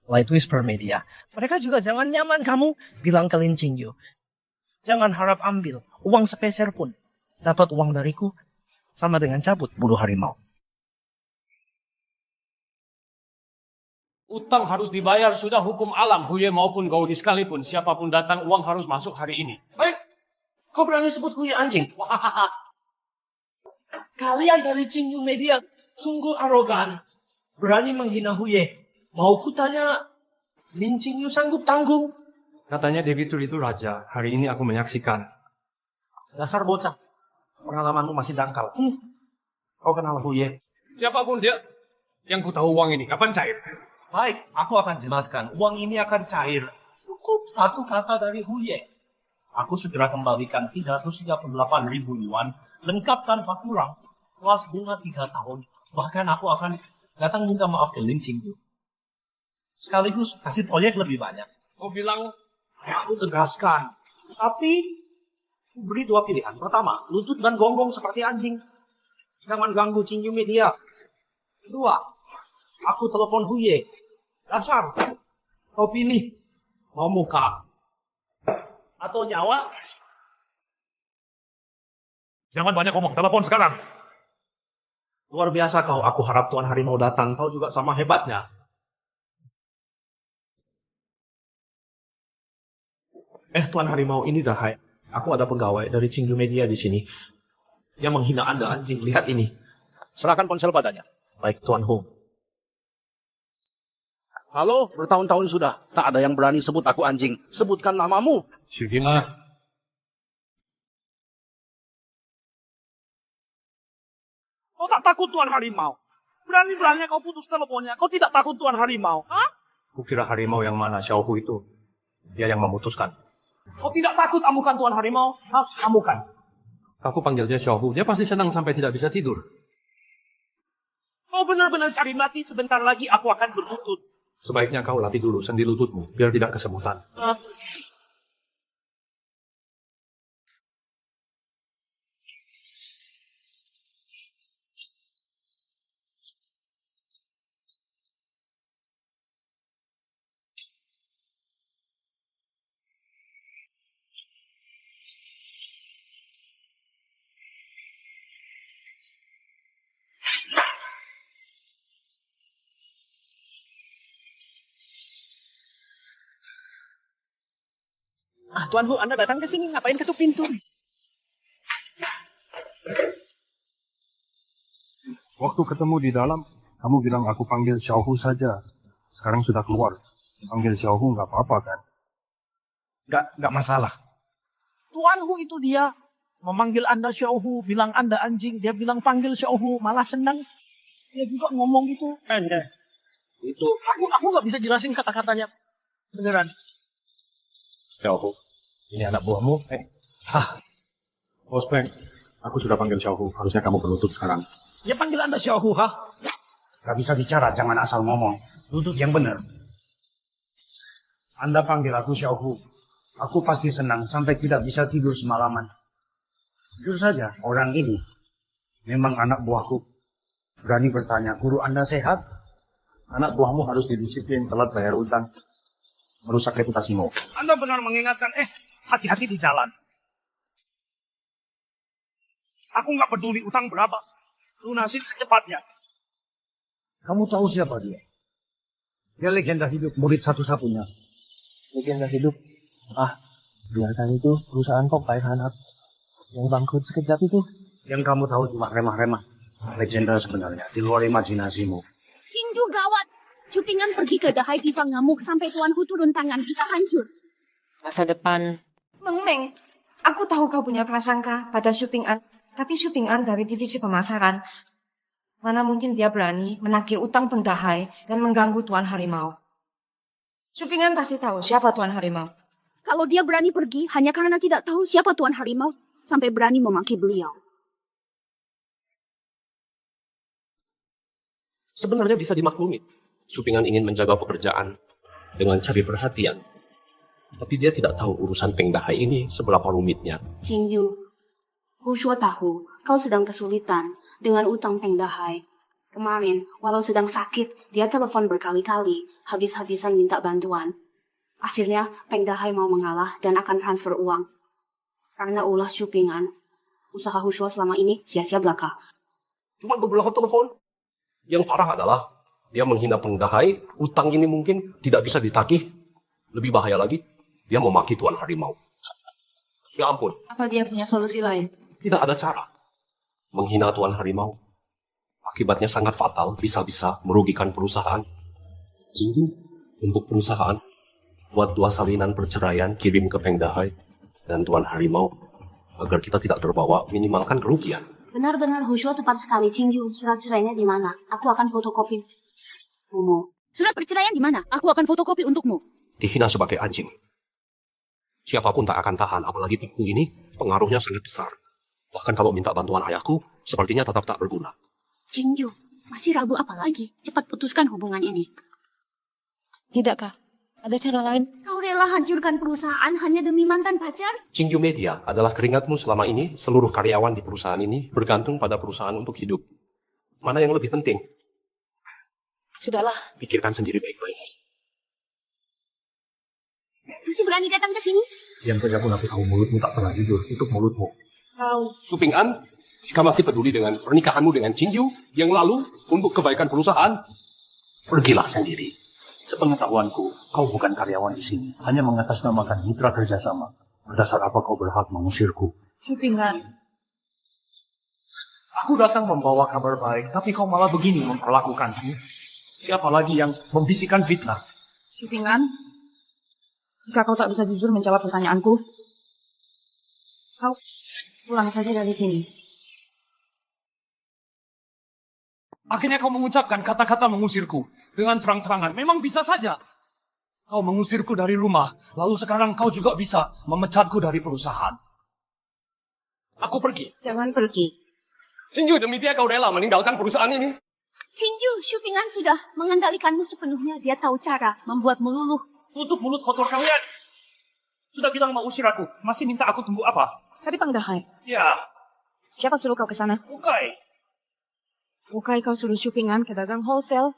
Light Whisper Media. Mereka juga jangan nyaman kamu bilang ke Lin Qingyu. Jangan harap ambil uang sepeser pun. Dapat uang dariku sama dengan cabut bulu harimau. Utang harus dibayar, sudah hukum alam. Huye maupun Gaudi sekalipun, siapapun datang, uang harus masuk hari ini. Baik, kau berani sebut Huye anjing? Wah, kalian dari Qingyu Media sungguh arogan. Berani menghina Huye. Mau kutanya, Lin Qingyu sanggup tanggung? Katanya debitur itu raja. Hari ini aku menyaksikan. Dasar bocah, pengalamanmu masih dangkal. Kau kenal Huye? Siapapun dia, yang ku tahu uang ini kapan cair? Baik, aku akan jelaskan. Uang ini akan cair. Cukup satu kata dari Huye. Aku segera kembalikan 338.000 yuan, lengkapkan faktura, kelas bunga 3 tahun. Bahkan aku akan datang minta maaf ke Lin Qingyu. Sekaligus kasih proyek lebih banyak. Kau bilang, aku tegaskan. Tapi, aku beri 2 pilihan. Pertama, lutut dan gonggong seperti anjing. Jangan ganggu Qingyu Media. Kedua, aku telepon Huye. Dasar, kau pilih. Mau muka atau nyawa? Jangan banyak ngomong, telepon sekarang. Luar biasa kau, aku harap Tuan Harimau datang. Kau juga sama hebatnya. Tuan Harimau, ini Dahai. Aku ada pegawai dari Qingyu Media di sini. Dia menghina Anda, anjing. Lihat ini. Serahkan ponsel padanya. Baik, Tuan Hu. Halo, bertahun-tahun sudah. Tak ada yang berani sebut aku anjing. Sebutkan namamu. Syukurlah. Kau tak takut Tuan Harimau? Berani-beraninya kau putus teleponnya. Kau tidak takut Tuan Harimau? Hah? Kukira harimau yang mana, Xiaohu itu. Dia yang memutuskan. Kau tidak takut amukan Tuan Harimau? Hah? Amukan. Aku panggil dia Xiaohu, dia pasti senang sampai tidak bisa tidur. Kau benar-benar cari mati, sebentar lagi aku akan berlutut. Sebaiknya kau latih dulu sendi lututmu, biar tidak kesemutan. Tuan Hu, Anda datang ke sini, ngapain ketuk pintu? Waktu ketemu di dalam, kamu bilang aku panggil Xiaohu saja. Sekarang sudah keluar. Panggil Xiaohu nggak apa-apa kan? Nggak masalah. Tuan Hu itu dia memanggil Anda Xiaohu, bilang Anda anjing, dia bilang panggil Xiaohu, malah senang. Dia juga ngomong gitu. Itu aku nggak bisa jelasin kata-katanya. Beneran. Xiaohu, ini anak buahmu. Bos Peng, aku sudah panggil Xiaohu. Harusnya kamu berlutut sekarang. Dia panggil Anda Xiaohu, ha? Gak bisa bicara, jangan asal ngomong. Lutut yang benar. Anda panggil aku Xiaohu. Aku pasti senang sampai tidak bisa tidur semalaman. Jujur saja, orang ini memang anak buahku. Berani bertanya, guru Anda sehat? Anak buahmu harus didisiplin, telat bayar utang. Merusak reputasimu. Anda benar mengingatkan, hati-hati di jalan. Aku nggak peduli utang berapa. Lunasin secepatnya. Kamu tahu siapa dia? Dia legenda hidup, murid satu-satunya. Legenda hidup? Biarkan itu, perusahaan kok Pak Hanap. Yang bangkrut sekejap itu. Yang kamu tahu cuma remah-remah. Legenda sebenarnya, di luar imajinasimu. Qingyu gawat. Cupingan pergi ke Dahai Diva ngamuk sampai Tuan Hu turun tangan, kita hancur. Masa depan. Meng Meng, aku tahu kau punya prasangka pada Shuping An, tapi Shuping An dari divisi pemasaran. Mana mungkin dia berani menagih utang Dahai dan mengganggu Tuan Harimau. Shuping An pasti tahu siapa Tuan Harimau. Kalau dia berani pergi hanya karena tidak tahu siapa Tuan Harimau, sampai berani memaki beliau. Sebenarnya bisa dimaklumi. Supingan ingin menjaga pekerjaan dengan cari perhatian. Tapi dia tidak tahu urusan Peng Dahai ini seberapa rumitnya. Jingyu, Hu Shuo tahu kau sedang kesulitan dengan utang Peng Dahai. Kemarin, walau sedang sakit, dia telepon berkali-kali, habis-habisan minta bantuan. Akhirnya, Peng Dahai mau mengalah dan akan transfer uang. Karena ulah Shupingan, usaha Hu Shuo selama ini sia-sia belaka. Cuma beberapa telepon. Yang parah adalah, dia menghina Peng Dahai, utang ini mungkin tidak bisa ditagih. Lebih bahaya lagi, dia memaki Tuan Harimau. Ya ampun. Apa dia punya solusi lain? Tidak ada cara. Menghina Tuan Harimau. Akibatnya sangat fatal, bisa-bisa merugikan perusahaan. Jingyu, untuk perusahaan, buat 2 salinan perceraian kirim ke Peng Dahai dan Tuan Harimau, agar kita tidak terbawa minimalkan kerugian. Benar-benar Hu Shuo tepat sekali. Jingyu, surat cerainya di mana? Aku akan fotokopi. Mumu. Surat perceraian di mana? Aku akan fotokopi untukmu. Dihina sebagai anjing. Siapapun tak akan tahan, apalagi Teku ini pengaruhnya sangat besar. Bahkan kalau minta bantuan ayahku, sepertinya tetap tak berguna. Jingyu, masih ragu apa lagi? Cepat putuskan hubungan ini. Tidakkah? Ada cara lain? Kau rela hancurkan perusahaan hanya demi mantan pacar? Jingyu Media adalah keringatmu selama ini. Seluruh karyawan di perusahaan ini bergantung pada perusahaan untuk hidup. Mana yang lebih penting? Sudahlah. Pikirkan sendiri baik-baik. Masih berani datang ke sini? Diam saja pun aku tahu mulutmu tak pernah jujur. Itu mulutmu. Kau. Suping An, jika masih peduli dengan pernikahanmu dengan Jingyu yang lalu untuk kebaikan perusahaan, pergilah sendiri. Sepengetahuanku, kau bukan karyawan di sini. Hanya mengatasnamakan mitra kerjasama. Berdasar apa kau berhak mengusirku? Shupingan. Aku datang membawa kabar baik, tapi kau malah begini memperlakukanku. Siapa lagi yang membisikkan fitnah? Shupingan. Jika kau tak bisa jujur menjawab pertanyaanku, kau pulang saja dari sini. Akhirnya kau mengucapkan kata-kata mengusirku dengan terang-terangan. Memang bisa saja. Kau mengusirku dari rumah, lalu sekarang kau juga bisa memecatku dari perusahaan. Aku pergi. Jangan pergi. Jingyu, demi dia kau rela meninggalkan perusahaan ini. Jingyu, Shupingan sudah mengendalikanmu sepenuhnya. Dia tahu cara membuatmu luluh. Tutup mulut kotor kalian. Sudah bilang mau usir aku. Masih minta aku tunggu apa? Tadi Peng Dahai. Ya. Siapa suruh kau ke sana? Bukai. Bukai kau suruh Shupingan ke dagang wholesale.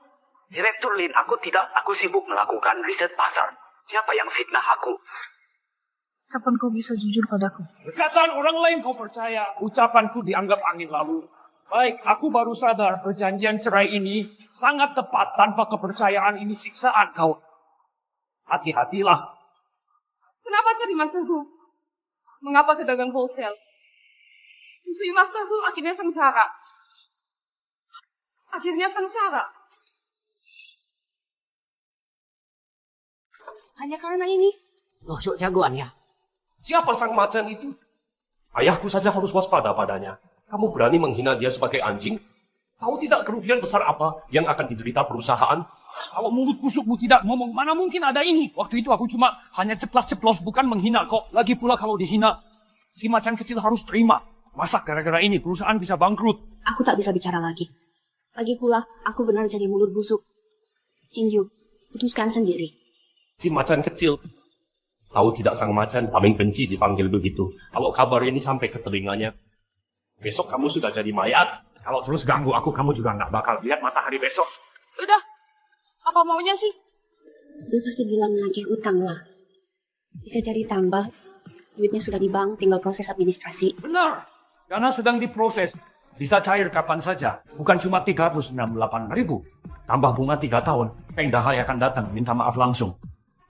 Direktur Lin, aku sibuk melakukan riset pasar. Siapa yang fitnah aku? Kapan kau bisa jujur padaku? Perkataan orang lain kau percaya. Ucapanku dianggap angin lalu. Baik, aku baru sadar perjanjian cerai ini sangat tepat. Tanpa kepercayaan ini siksaan kau. Hati-hatilah. Kenapa cari Master Hu? Mengapa ke dagang wholesale? Musuhi Master Hu akhirnya sengsara. Hanya karena ini. Loh, sok jagoan ya. Siapa sang macan itu? Ayahku saja harus waspada padanya. Kamu berani menghina dia sebagai anjing? Tahu tidak kerugian besar apa yang akan diderita perusahaan? Kalau mulut busukmu tidak ngomong, mana mungkin ada ini? Waktu itu aku cuma hanya ceplas-ceplos, bukan menghina kok. Lagi pula kalau dihina, si macan kecil harus terima. Masa gara-gara ini perusahaan bisa bangkrut? Aku tak bisa bicara lagi. Lagi pula, aku benar jadi mulut busuk. Jingyu, putuskan sendiri. Si macan kecil. Tahu tidak sang macan paling benci dipanggil begitu. Kalau kabar ini sampai ke telinganya, besok kamu sudah jadi mayat. Kalau terus ganggu aku, kamu juga nggak bakal lihat matahari besok. Udah, apa maunya sih? Dia pasti bilang lagi utang lah. Bisa jadi tambah. Duitnya sudah di bank, tinggal proses administrasi. Benar, karena sedang diproses. Bisa cair kapan saja. Bukan cuma 398.000. Tambah bunga 3 tahun. Peng Dahai akan datang minta maaf langsung.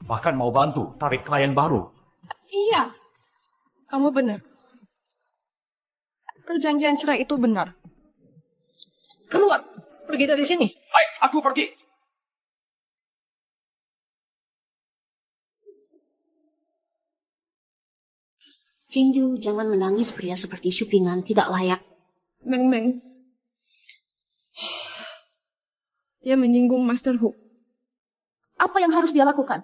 Bahkan mau bantu tarik klien baru. Iya, kamu benar. Perjanjian cerai itu benar. Keluar, pergi dari sini. Baik, aku pergi. Jingyu, jangan menangis, pria seperti Shupingan tidak layak. Meng. Dia menyinggung Master Hu. Apa yang harus dia lakukan?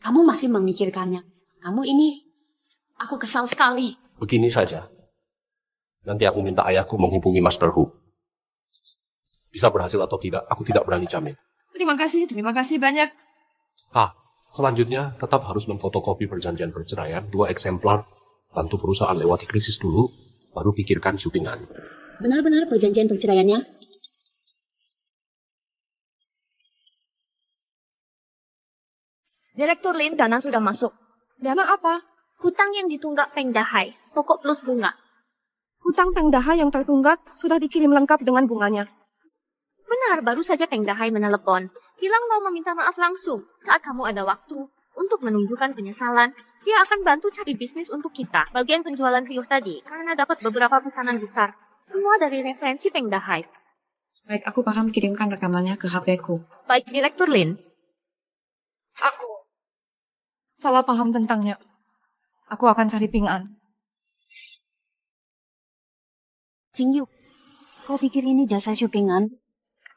Kamu masih memikirkannya. Kamu ini, aku kesal sekali. Begini saja. Nanti aku minta ayahku menghubungi Master Hu. Bisa berhasil atau tidak, aku tidak berani jamin. Terima kasih banyak. Selanjutnya, tetap harus memfotokopi perjanjian perceraian 2 eksemplar, bantu perusahaan lewati krisis dulu, baru pikirkan syupingan. Benar-benar perjanjian perceraiannya? Direktur Lin, dana sudah masuk. Dana apa? Hutang yang ditunggak Peng Dahai, pokok plus bunga. Hutang Peng Dahai yang tertunggak sudah dikirim lengkap dengan bunganya. Benar, baru saja Peng Dahai menelepon. Bilang mau meminta maaf langsung saat kamu ada waktu. Untuk menunjukkan penyesalan, dia akan bantu cari bisnis untuk kita. Bagian penjualan riuh tadi, karena dapat beberapa pesanan besar. Semua dari referensi Peng Dahai. Baik, aku paham, kirimkan rekamannya ke HP-ku. Baik, Direktur Lin. Aku salah paham tentangnya. Aku akan cari Ping An. Qingyu, kau pikir ini jasa Syupingan?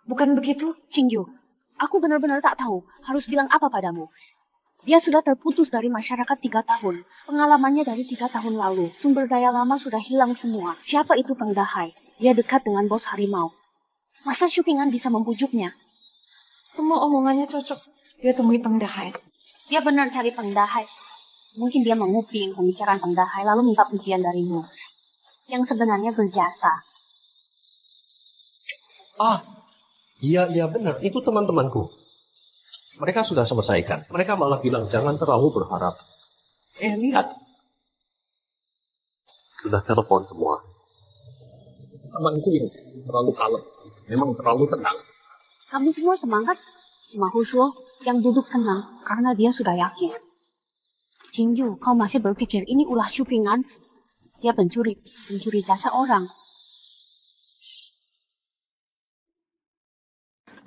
Bukan begitu. Qingyu, aku benar-benar tak tahu harus bilang apa padamu. Dia sudah terputus dari masyarakat 3 tahun. Pengalamannya dari 3 tahun lalu. Sumber daya lama sudah hilang semua. Siapa itu Peng Dahai? Dia dekat dengan bos harimau. Masa Syupingan bisa membujuknya? Semua omongannya cocok. Dia temui Peng Dahai. Dia benar cari Peng Dahai. Mungkin dia menguping pembicaraan Peng Dahai lalu minta pujian darimu. Yang sebenarnya berjasa. Iya benar, itu teman-temanku. Mereka sudah selesaikan. Mereka malah bilang jangan terlalu berharap. Lihat. Sudah telepon semua. Temanku ini terlalu kalem. Memang terlalu tenang. Kami semua semangat. Cuma Hushuo yang duduk tenang karena dia sudah yakin. Qingyu, kau masih berpikir ini ulah Syupingan? Dia pencuri jasa orang.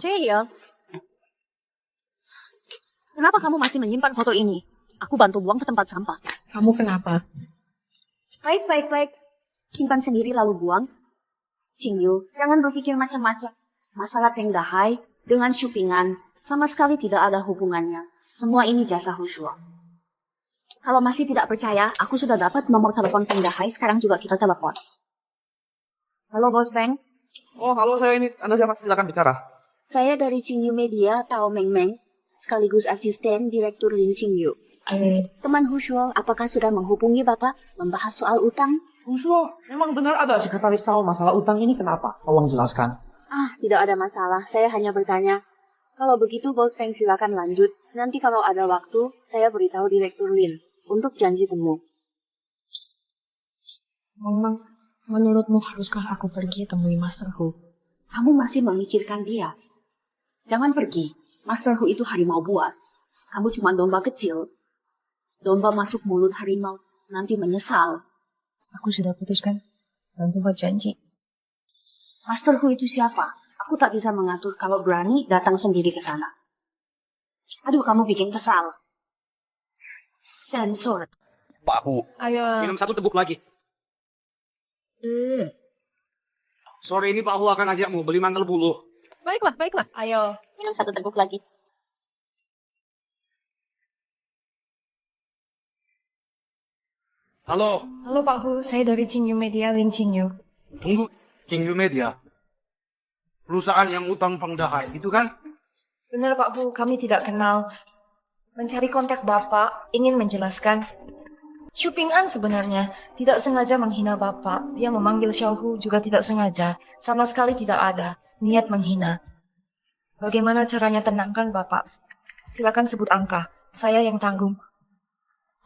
Ceyel, kenapa kamu masih menyimpan foto ini? Aku bantu buang ke tempat sampah. Kamu kenapa? Baik. Simpan sendiri lalu buang. Qingyu, jangan berpikir macam-macam. Masalah Peng Dahai dengan Syupingan sama sekali tidak ada hubungannya. Semua ini jasa Hushuo. Kalau masih tidak percaya, aku sudah dapat nomor telepon Peng Dahai. Sekarang juga kita telepon. Halo, Bos Peng. Oh, halo, saya ini. Anda siapa? Silakan bicara. Saya dari Qingyu Media, Tao Meng Meng, sekaligus asisten Direktur Lin Qingyu. Teman Hushuo, apakah sudah menghubungi Bapak membahas soal utang? Hushuo, memang benar ada sekretaris tahu masalah utang ini kenapa? Tolong jelaskan. Tidak ada masalah. Saya hanya bertanya. Kalau begitu, Bos Peng silakan lanjut. Nanti kalau ada waktu, saya beritahu Direktur Lin untuk janji temu. Memang, menurutmu haruskah aku pergi temui Master Hu? Kamu masih memikirkan dia? Jangan pergi. Master Hu itu harimau buas. Kamu cuma domba kecil. Domba masuk mulut harimau, nanti menyesal. Aku sudah putuskan dan buat janji. Master Hu itu siapa? Aku tak bisa mengatur kalau berani datang sendiri ke sana. Aduh, kamu bikin kesal. Sensor. Pak Hu. Ayo. Minum 1 teguk lagi. Sore ini Pak Hu akan ajakmu beli mantel bulu. Baiklah. Ayo. Minum 1 teguk lagi. Halo. Halo Pak Hu, saya dari Qingyu Media, Lin Qingyu. Tunggu, Qingyu Media. Perusahaan yang utang Peng Dahai, itu kan? Benar Pak Hu, kami tidak kenal. Mencari kontak Bapak, ingin menjelaskan. Syuping An sebenarnya tidak sengaja menghina Bapak. Dia memanggil Xiao Hu juga tidak sengaja. Sama sekali tidak ada niat menghina. Bagaimana caranya tenangkan Bapak? Silakan sebut angka. Saya yang tanggung.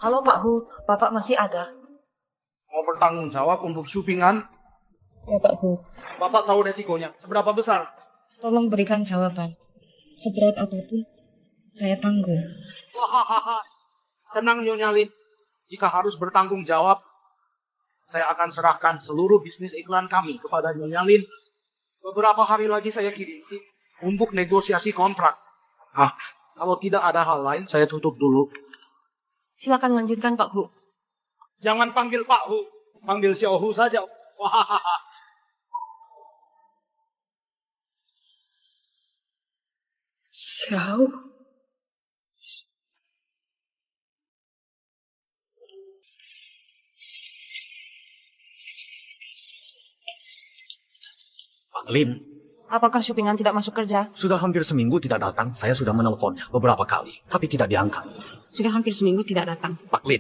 Halo Pak Hu, Bapak masih ada? Mau bertanggung jawab untuk Syupingan? Ya Pak Hu. Bapak tahu resikonya. Seberapa besar? Tolong berikan jawaban. Seberat apapun, saya tanggung. Tenang Nyonya Lin. Jika harus bertanggung jawab, saya akan serahkan seluruh bisnis iklan kami kepada Nyonya Lin. Beberapa hari lagi saya kirim untuk negosiasi kontrak. Kalau tidak ada hal lain, saya tutup dulu. Silakan lanjutkan Pak Hu. Jangan panggil Pak Hu, panggil Xiao Hu saja. Xiao? Pak Lin, Apakah Syupingan tidak masuk kerja? Sudah hampir seminggu tidak datang. Saya sudah menelponnya beberapa kali, tapi tidak diangkat. Sudah hampir seminggu tidak datang. Pak Lin,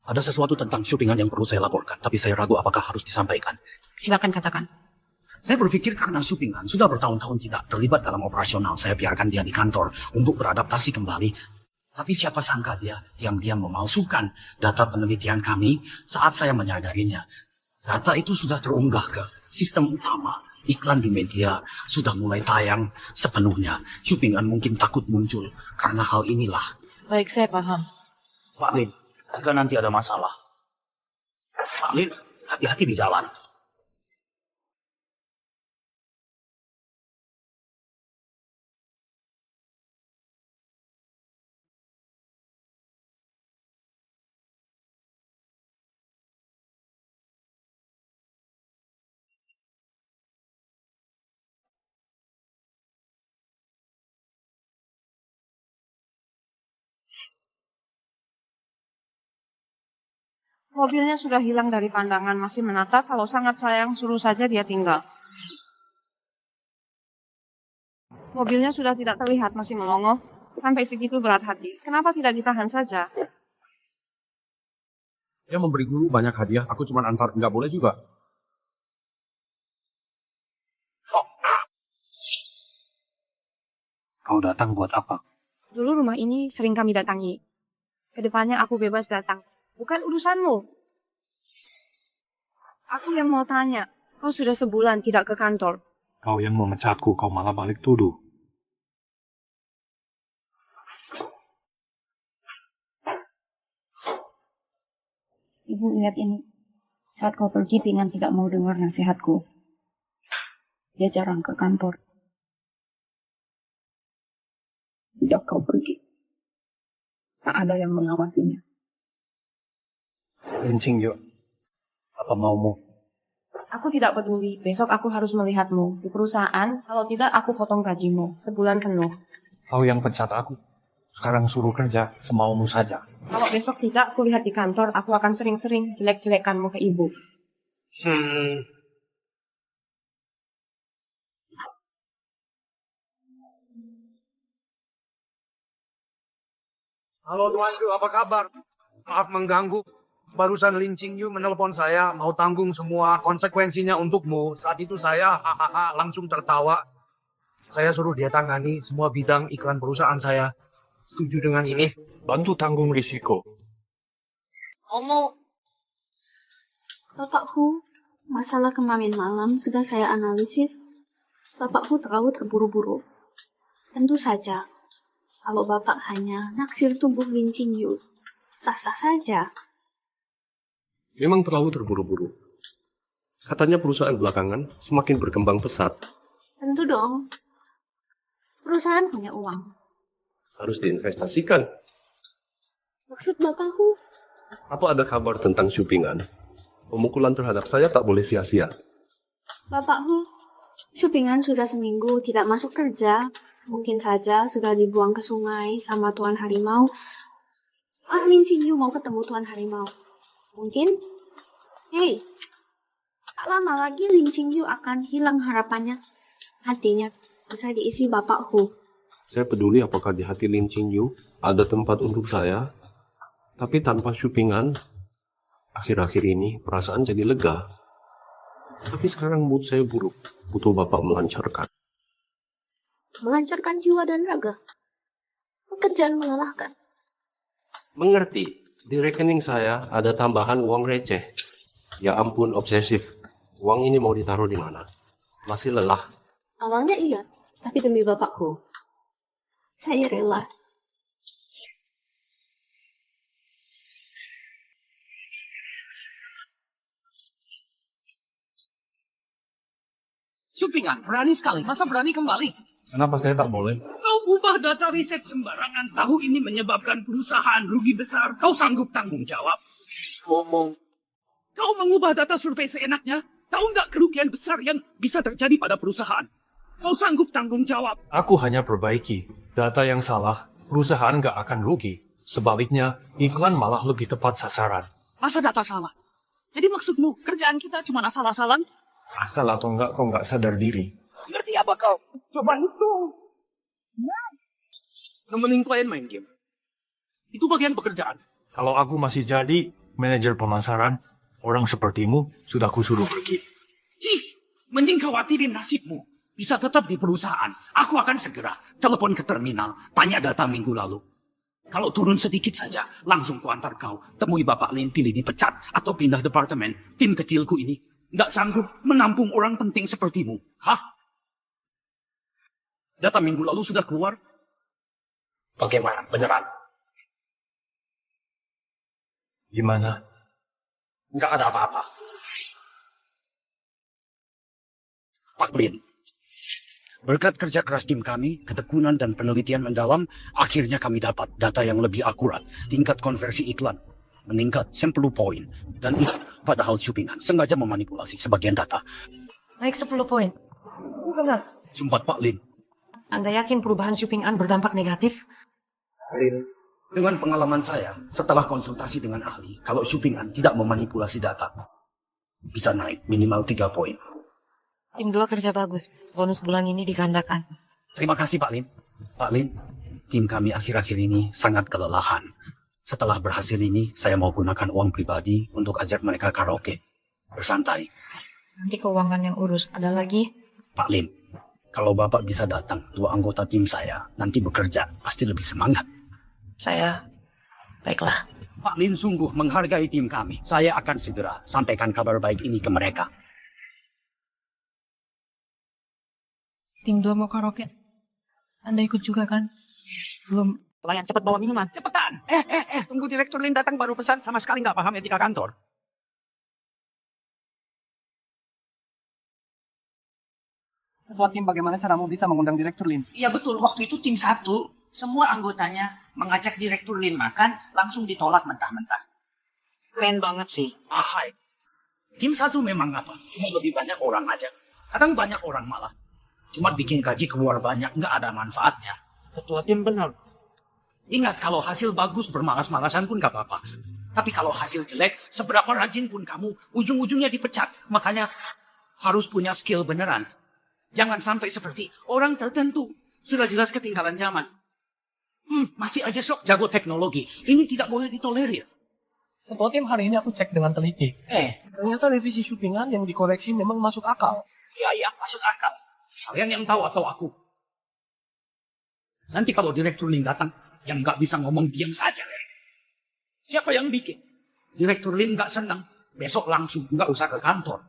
ada sesuatu tentang Syupingan yang perlu saya laporkan, tapi saya ragu apakah harus disampaikan. Silakan katakan. Saya berpikir karena Syupingan sudah bertahun-tahun tidak terlibat dalam operasional, saya biarkan dia di kantor untuk beradaptasi kembali. Tapi siapa sangka dia diam-diam memalsukan data penelitian kami saat saya menyadarinya. Data itu sudah terunggah ke sistem utama. Iklan di media sudah mulai tayang sepenuhnya. Syupingan mungkin takut muncul karena hal inilah. Baik, saya paham. Pak Lin, jika nanti ada masalah, Pak Lin, hati-hati di jalan. Mobilnya sudah hilang dari pandangan, masih menatap. Kalau sangat sayang, suruh saja dia tinggal. Mobilnya sudah tidak terlihat, masih melongo. Sampai segitu berat hati. Kenapa tidak ditahan saja? Dia memberi guru banyak hadiah, aku cuma antar, nggak boleh juga. Kau datang buat apa? Dulu rumah ini sering kami datangi. Kedepannya aku bebas datang. Bukan urusanmu. Aku yang mau tanya, kau sudah sebulan tidak ke kantor. Kau yang memecatku, kau malah balik tuduh. Ibu lihat ini. Saat kau pergi, Pingan tidak mau dengar nasihatku. Dia jarang ke kantor. Sejak kau pergi, tak ada yang mengawasinya. Lincing yuk. Apa maumu? Aku tidak peduli. Besok aku harus melihatmu di perusahaan. Kalau tidak, aku potong gajimu sebulan penuh. Kau yang pecat aku. Sekarang suruh kerja semaumu saja. Kalau besok tidak, aku lihat di kantor. Aku akan sering-sering jelek-jelekanmu ke ibu. Halo Tuan Ju, apa kabar? Maaf mengganggu. Barusan Lin Qingyu menelpon saya, mau tanggung semua konsekuensinya untukmu. Saat itu saya langsung tertawa. Saya suruh dia tangani semua bidang iklan perusahaan saya. Setuju dengan ini? Bantu tanggung risiko. Omo, Bapakku, masalah kemarin malam sudah saya analisis. Bapakku terlalu terburu-buru. Tentu saja, kalau Bapak hanya naksir tubuh Lin Qingyu, sah-sah saja. Memang terlalu terburu-buru. Katanya perusahaan belakangan semakin berkembang pesat. Tentu dong. Perusahaan punya uang. Harus diinvestasikan. Maksud Bapakku? Apa ada kabar tentang Syupingan? Pemukulan terhadap saya tak boleh sia-sia. Bapakku, Syupingan sudah seminggu tidak masuk kerja. Mungkin saja sudah dibuang ke sungai sama Tuan Harimau. Lin Qingyu mau ketemu Tuan Harimau. Mungkin, hei, tak lama lagi Lin Qingyu akan hilang harapannya. Hatinya bisa diisi Bapakku. Saya peduli apakah di hati Lin Qingyu ada tempat untuk saya. Tapi tanpa Syupingan, akhir-akhir ini perasaan jadi lega. Tapi sekarang mood saya buruk. Butuh Bapak melancarkan. Melancarkan jiwa dan raga. Pekerjaan melelahkan. Mengerti. Di rekening saya ada tambahan uang receh. Ya ampun, obsesif. Uang ini mau ditaruh di mana? Masih lelah. Awalnya iya, tapi demi Bapakku, saya rela. Syupingan, berani sekali. Masa berani kembali? Kenapa saya tak boleh? Kau ubah data riset sembarangan. Tahu ini menyebabkan perusahaan rugi besar. Kau sanggup tanggung jawab? Ngomong. Kau mengubah data survei seenaknya? Tahu nggak kerugian besar yang bisa terjadi pada perusahaan? Kau sanggup tanggung jawab? Aku hanya perbaiki. Data yang salah, perusahaan nggak akan rugi. Sebaliknya, iklan malah lebih tepat sasaran. Masa data salah? Jadi maksudmu, kerjaan kita cuma asal-asalan? Asal atau enggak, kau nggak sadar diri. apa kau? Coba hitung. Nemenin klien main game. Itu bagian pekerjaan. Kalau aku masih jadi manajer pemasaran, orang sepertimu sudah kusuruh pergi. Mending khawatirin nasibmu. Bisa tetap di perusahaan. Aku akan segera telepon ke terminal, tanya data minggu lalu. Kalau turun sedikit saja, langsung kuantar kau. Temui Bapak Lin, pilih dipecat atau pindah departemen. Tim kecilku ini nggak sanggup menampung orang penting sepertimu. Hah? Data minggu lalu sudah keluar? Bagaimana? Beneran? Gimana? Nggak ada apa-apa. Pak Lin, berkat kerja keras tim kami, ketekunan dan penelitian mendalam, akhirnya kami dapat data yang lebih akurat. Tingkat konversi iklan meningkat 10 poin. Dan itu padahal Shupingan sengaja memanipulasi sebagian data. Naik 10 poin. Benar. Sumpah Pak Lin. Anda yakin perubahan Shupingan berdampak negatif? Lin, dengan pengalaman saya, setelah konsultasi dengan ahli, kalau Shupingan tidak memanipulasi data, bisa naik minimal 3 poin. Tim 2 kerja bagus. Bonus bulan ini digandakan. Terima kasih Pak Lin. Pak Lin, tim kami akhir-akhir ini sangat kelelahan. Setelah berhasil ini, saya mau gunakan uang pribadi untuk ajak mereka karaoke. Bersantai. Nanti keuangan yang urus. Ada lagi? Pak Lin, kalau Bapak bisa datang, 2 anggota tim saya nanti bekerja, pasti lebih semangat. Baiklah. Pak Lin sungguh menghargai tim kami. Saya akan segera sampaikan kabar baik ini ke mereka. Tim 2 mau karaoke. Anda ikut juga kan? Belum. Pelayan cepat bawa minuman. Cepetan. Tunggu Direktur Lin datang baru pesan, sama sekali nggak paham etika kantor. Ketua tim, bagaimana caramu bisa mengundang Direktur Lin? Iya betul, waktu itu tim 1, semua anggotanya mengajak Direktur Lin makan, langsung ditolak mentah-mentah. Keren banget sih. Ahai. Tim 1 memang apa? Cuma lebih banyak orang aja. Kadang banyak orang malah. Cuma bikin gaji keluar banyak, nggak ada manfaatnya. Ketua tim benar. Ingat, kalau hasil bagus bermalas-malasan pun nggak apa-apa. Tapi kalau hasil jelek, seberapa rajin pun kamu, ujung-ujungnya dipecat. Makanya harus punya skill beneran. Jangan sampai seperti orang tertentu. Sudah jelas ketinggalan zaman. Masih aja sok jago teknologi. Ini tidak boleh ditolerir. Ketua tim, hari ini aku cek dengan teliti. Ternyata revisi Shupingan yang dikoreksi memang masuk akal. Ya, masuk akal. Kalian yang tahu atau aku? Nanti kalau Direktur Lin datang, yang nggak bisa ngomong diam saja. Siapa yang bikin? Direktur Lin nggak senang. Besok langsung nggak usah ke kantor.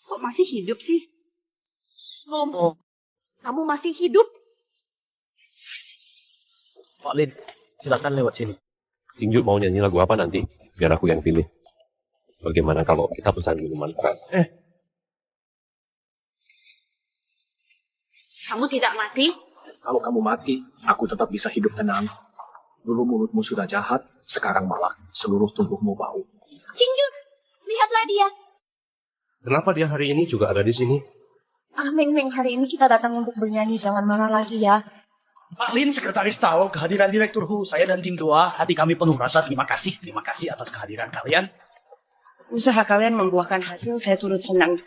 Kok masih hidup sih? Ngomong. Kamu masih hidup? Pak Lin, silakan lewat sini. Tinju mau nyanyi lagu apa nanti? Biar aku yang pilih. Bagaimana kalau kita pesan minuman keras? Kamu tidak mati? Kalau kamu mati, aku tetap bisa hidup tenang. Dulu mulutmu sudah jahat, sekarang malah seluruh tubuhmu bau. Cinju, lihatlah dia. Kenapa dia hari ini juga ada di sini? Meng, hari ini kita datang untuk bernyanyi. Jangan marah lagi ya. Pak Lin, sekretaris tahu kehadiran Direktur Hu, saya dan tim 2, hati kami penuh rasa terima kasih. Terima kasih atas kehadiran kalian. Usaha kalian membuahkan hasil, saya turut senang.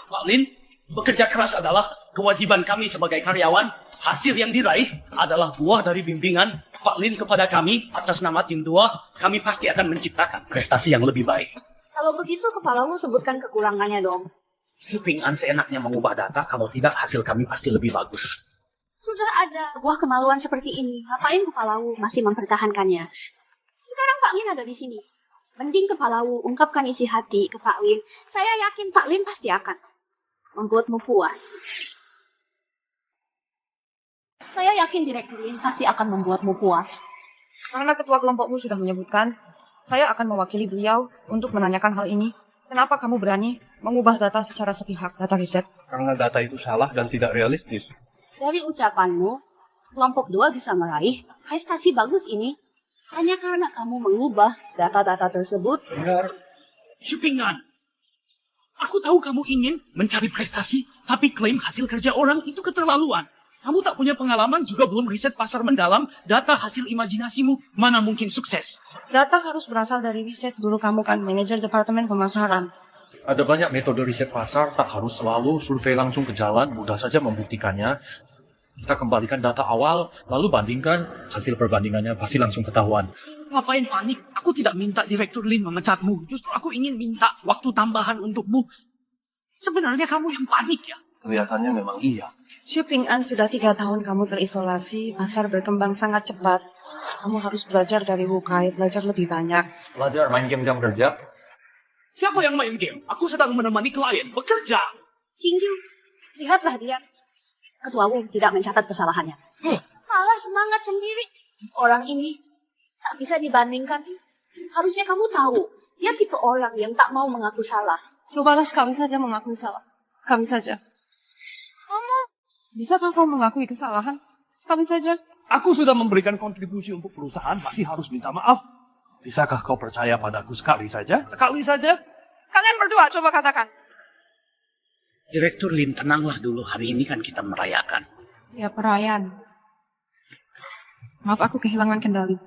Pak Lin, bekerja keras adalah kewajiban kami sebagai karyawan. Hasil yang diraih adalah buah dari bimbingan Pak Lin kepada kami. Atas nama tim 2, kami pasti akan menciptakan prestasi yang lebih baik. Kalau begitu, kepalamu sebutkan kekurangannya dong. Shupingan seenaknya mengubah data, kalau tidak hasil kami pasti lebih bagus. Sudah ada buah kemaluan seperti ini. Ngapain kepalamu masih mempertahankannya? Sekarang Pak Lin ada di sini. Mending kepalamu ungkapkan isi hati ke Pak Lin. Saya yakin Pak Lin pasti akan membuatmu puas. Saya yakin Direktur Lin pasti akan membuatmu puas. Karena ketua kelompokmu sudah menyebutkan, saya akan mewakili beliau untuk menanyakan hal ini. Kenapa kamu berani mengubah data secara sepihak, data riset? Karena data itu salah dan tidak realistis. Dari ucapanmu, kelompok 2 bisa meraih prestasi bagus ini hanya karena kamu mengubah data-data tersebut. Benar. Shupingan, aku tahu kamu ingin mencari prestasi, tapi klaim hasil kerja orang itu keterlaluan. Kamu tak punya pengalaman, juga belum riset pasar mendalam, data hasil imajinasimu, mana mungkin sukses. Data harus berasal dari riset. Dulu kamu kan manajer departemen pemasaran. Ada banyak metode riset pasar, tak harus selalu survei langsung ke jalan, mudah saja membuktikannya. Kita kembalikan data awal, lalu bandingkan, hasil perbandingannya pasti langsung ketahuan. Ngapain panik? Aku tidak minta Direktur Lin memecatmu. Justru aku ingin minta waktu tambahan untukmu. Sebenarnya kamu yang panik ya? Kelihatannya memang iya. Shuping An sudah 3 tahun kamu terisolasi, pasar berkembang sangat cepat. Kamu harus belajar dari Wukai, belajar lebih banyak. Belajar main game jam kerja. Siapa yang main game? Aku sedang menemani klien bekerja. Kingyu, lihatlah dia. Ketua Wu tidak mencatat kesalahannya. Malah semangat sendiri. Orang ini tak bisa dibandingkan. Harusnya kamu tahu, dia tipe orang yang tak mau mengaku salah. Cobalah sekali saja mengakui salah. Sekali saja. Bisakah kau mengakui kesalahan? Sekali saja. Aku sudah memberikan kontribusi untuk perusahaan, pasti harus minta maaf. Bisakah kau percaya padaku sekali saja? Sekali saja? Kalian berdua coba katakan. Direktur Lin, tenanglah dulu. Hari ini kan kita merayakan. Ya, perayaan. Maaf, aku kehilangan kendali.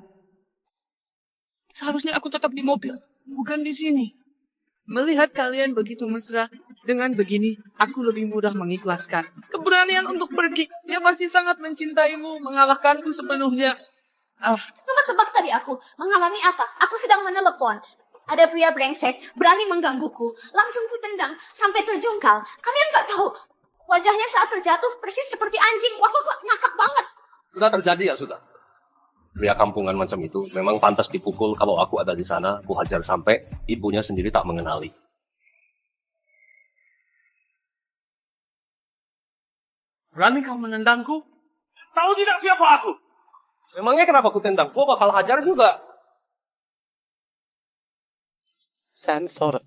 Seharusnya aku tetap di mobil, bukan di sini. Melihat kalian begitu mesra, dengan begini, aku lebih mudah mengikhlaskan. Keberanian untuk pergi, dia pasti sangat mencintaimu, mengalahkanku sepenuhnya. Coba tebak tadi aku, mengalami apa? Aku sedang menelepon. Ada pria brengsek, berani menggangguku. Langsung ku tendang, sampai terjungkal. Kalian gak tahu, wajahnya saat terjatuh persis seperti anjing. Wah, ngakak banget. Sudah terjadi ya sudah. Pria kampungan macam itu memang pantas dipukul. Kalau aku ada di sana, aku hajar sampai ibunya sendiri tak mengenali. Berani kau menendangku? Tahu tidak siapa aku? Memangnya kenapa aku tendang? Gua bakal hajar juga. Sensor.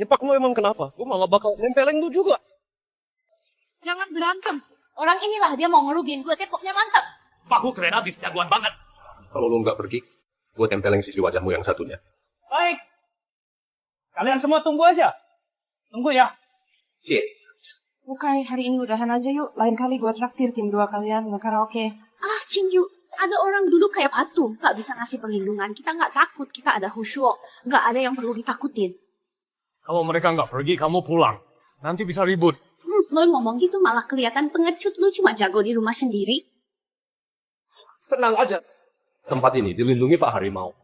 Nyepakmu emang kenapa? Gua malah bakal nempelin lu juga. Jangan berantem. Orang inilah dia mau ngerugiin gue, tepoknya mantap. Paku keren habis, jagoan banget. Kalau lu nggak pergi, gue tempelin sisi wajahmu yang satunya. Baik. Kalian semua tunggu aja. Tunggu ya. Shit. Wukai, hari ini udahan aja yuk. Lain kali gua traktir tim 2 kalian nge-karaoke. Cingyu, ada orang duduk kayak patung. Gak bisa ngasih perlindungan. Kita nggak takut, kita ada khusyuk. Nggak ada yang perlu ditakutin. Kalau mereka nggak pergi, kamu pulang. Nanti bisa ribut. Lo ngomong gitu malah kelihatan pengecut. Lo cuma jago di rumah sendiri. Tenang aja. Tempat ini dilindungi Pak Harimau.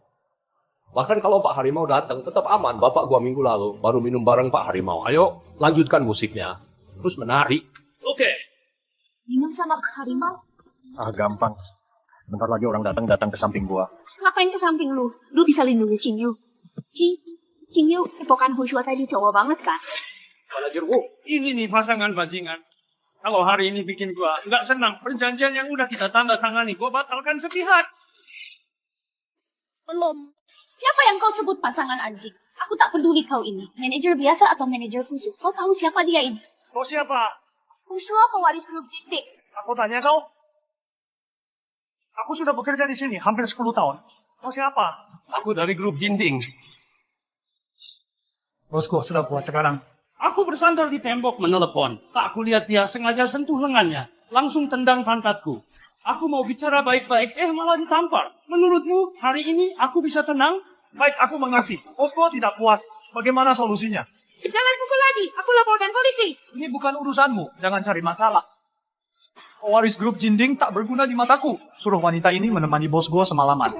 Bahkan kalau Pak Harimau datang, tetap aman. Bapak gua minggu lalu baru minum bareng Pak Harimau. Ayo, lanjutkan musiknya. Terus menari. Oke. Minum sama harimau? Gampang. Bentar lagi orang datang ke samping gua. Ngapain ke samping lu? Lu bisa lindungi Cingyu. Cingyu, epokan Hushua tadi cowok banget kan? Ini nih pasangan bajingan. Kalau hari ini bikin gua nggak senang, perjanjian yang udah kita tanda tangani, gua batalkan sepihak. Belum. Siapa yang kau sebut pasangan anjing? Aku tak peduli kau ini. Manajer biasa atau manajer khusus. Kau tahu siapa dia ini? Kau siapa? Hushua pewaris grup Jinping. Aku tanya kau. Aku sudah bekerja di sini hampir 10 tahun. Kau siapa? Aku dari grup Jinping. Bosku sudah puas sekarang. Aku bersandar di tembok menelepon. Tak aku lihat dia sengaja sentuh lengannya. Langsung tendang pantatku. Aku mau bicara baik-baik, malah ditampar. Menurutmu hari ini aku bisa tenang? Baik, aku mengerti. Bosku tidak puas. Bagaimana solusinya? Jangan pukul lagi. Aku laporkan polisi. Ini bukan urusanmu. Jangan cari masalah. Pewaris grup Jinding tak berguna di mataku. Suruh wanita ini menemani bos gua semalaman.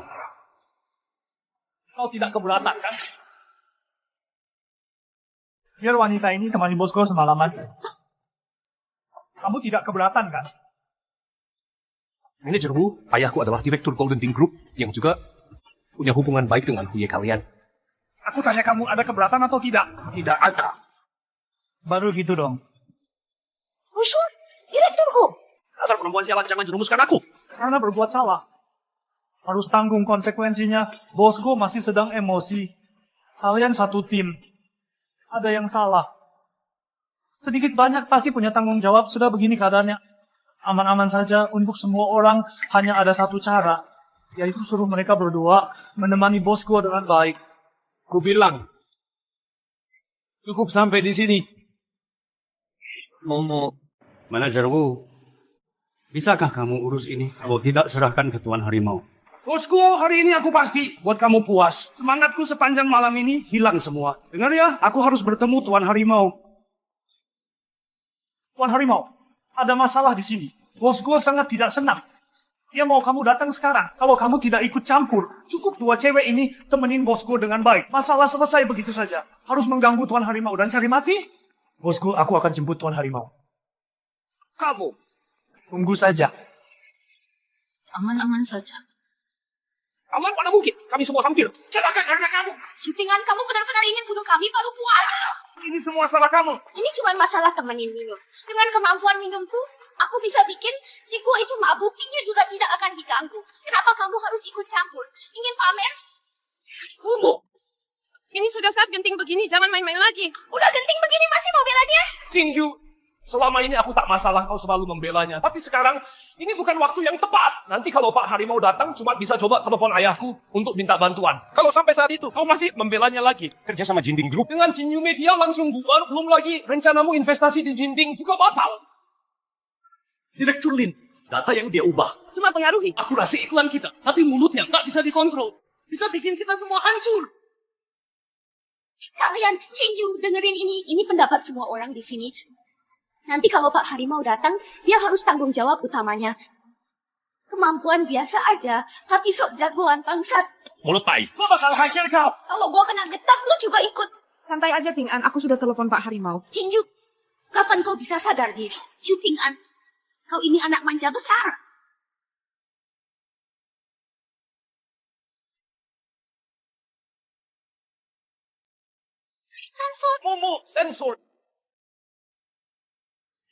Kau tidak keberatan, kan? Biar wanita ini temani bos gua semalaman. Kamu tidak keberatan, kan? Manajermu, ayahku adalah direktur Golden Team Group yang juga punya hubungan baik dengan kuya kalian. Aku tanya kamu ada keberatan atau tidak? Tidak ada. Baru gitu dong. Hushua, direkturku. Dasar perempuan sialan, jangan jerumuskan aku. Karena berbuat salah. Harus tanggung konsekuensinya. Bosku masih sedang emosi. Kalian satu tim. Ada yang salah. Sedikit banyak pasti punya tanggung jawab. Sudah begini keadaannya. Aman-aman saja untuk semua orang. Hanya ada satu cara. Yaitu suruh mereka berdua menemani bosku dengan baik. Ku bilang. Cukup sampai di sini. Momo, manajer Wu. Bisakah kamu urus ini? Kalau tidak, serahkan ke Tuan Harimau. Bosku, hari ini aku pasti buat kamu puas. Semangatku sepanjang malam ini hilang semua. Dengar ya, aku harus bertemu Tuan Harimau. Tuan Harimau, ada masalah di sini. Bosku sangat tidak senang. Dia mau kamu datang sekarang. Kalau kamu tidak ikut campur, cukup 2 cewek ini temenin bosku dengan baik. Masalah selesai begitu saja. Harus mengganggu Tuan Harimau dan cari mati? Bosku, aku akan jemput Tuan Harimau. Kamu, tunggu saja. Aman-aman saja. Aman mana mungkin? Kami semua hampir celaka karena kamu. Syutingan kamu benar-benar ingin bunuh kami baru puas. Ini semua salah kamu. Ini cuma masalah temenin minum. Dengan kemampuan minumku, aku bisa bikin si gua itu mabuk. Sinyu juga tidak akan diganggu. Kenapa kamu harus ikut campur? Ingin pamer? Bu, ini sudah saat genting begini, jangan main-main lagi. Udah genting begini masih mau bela dia? Sinju, selama ini aku tak masalah kau selalu membelanya. Tapi sekarang, ini bukan waktu yang tepat. Nanti kalau Pak Harimau datang, cuma bisa coba telepon ayahku untuk minta bantuan. Kalau sampai saat itu, kau masih membelanya lagi. Kerja sama Jinding Group. Dengan Jinyu Media langsung bubar, belum lagi rencanamu investasi di Jinding juga batal. Direktur Lin, data yang dia ubah. Cuma pengaruhi. Akurasi iklan kita, tapi mulutnya tak bisa dikontrol. Bisa bikin kita semua hancur. Kalian, Sinyu, dengerin ini. Ini pendapat semua orang di sini. Nanti kalau Pak Harimau datang, dia harus tanggung jawab utamanya. Kemampuan biasa aja, tapi sok jagoan bangsat. Mulut tai. Gua bakal hajar kau. Kalau gua kena getah, lu juga ikut. Santai aja, Ping An. Aku sudah telepon Pak Harimau. Sinju, kapan kau bisa sadar diri? Ciu Ping An, kau ini anak manja besar. Sensor. Momo, sensor.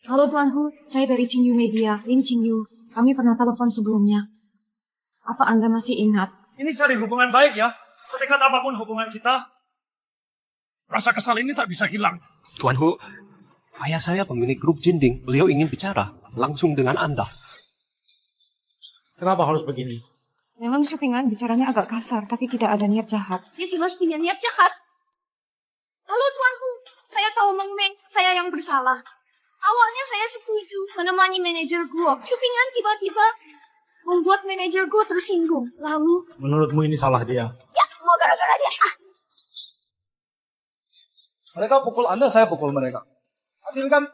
Halo Tuan Hu, saya dari Jinyu Media, Lin Jinyu. Kami pernah telepon sebelumnya. Apa Anda masih ingat? Ini cari hubungan baik ya. Ketika apapun hubungan kita, rasa kesal ini tak bisa hilang. Tuan Hu, ayah saya pemilik grup Jinding. Beliau ingin bicara langsung dengan Anda. Kenapa harus begini? Memang Syupingan bicaranya agak kasar, tapi tidak ada niat jahat. Dia jelas punya niat jahat. Halo Tuan Hu, saya tahu Meng Meng, saya yang bersalah. Awalnya saya setuju menemani manajer gue. Syupingan tiba-tiba membuat manajer gue tersinggung. Lalu... Menurutmu ini salah dia? Ya, mau gara-gara dia. Mereka pukul Anda, saya pukul mereka. Adil kan?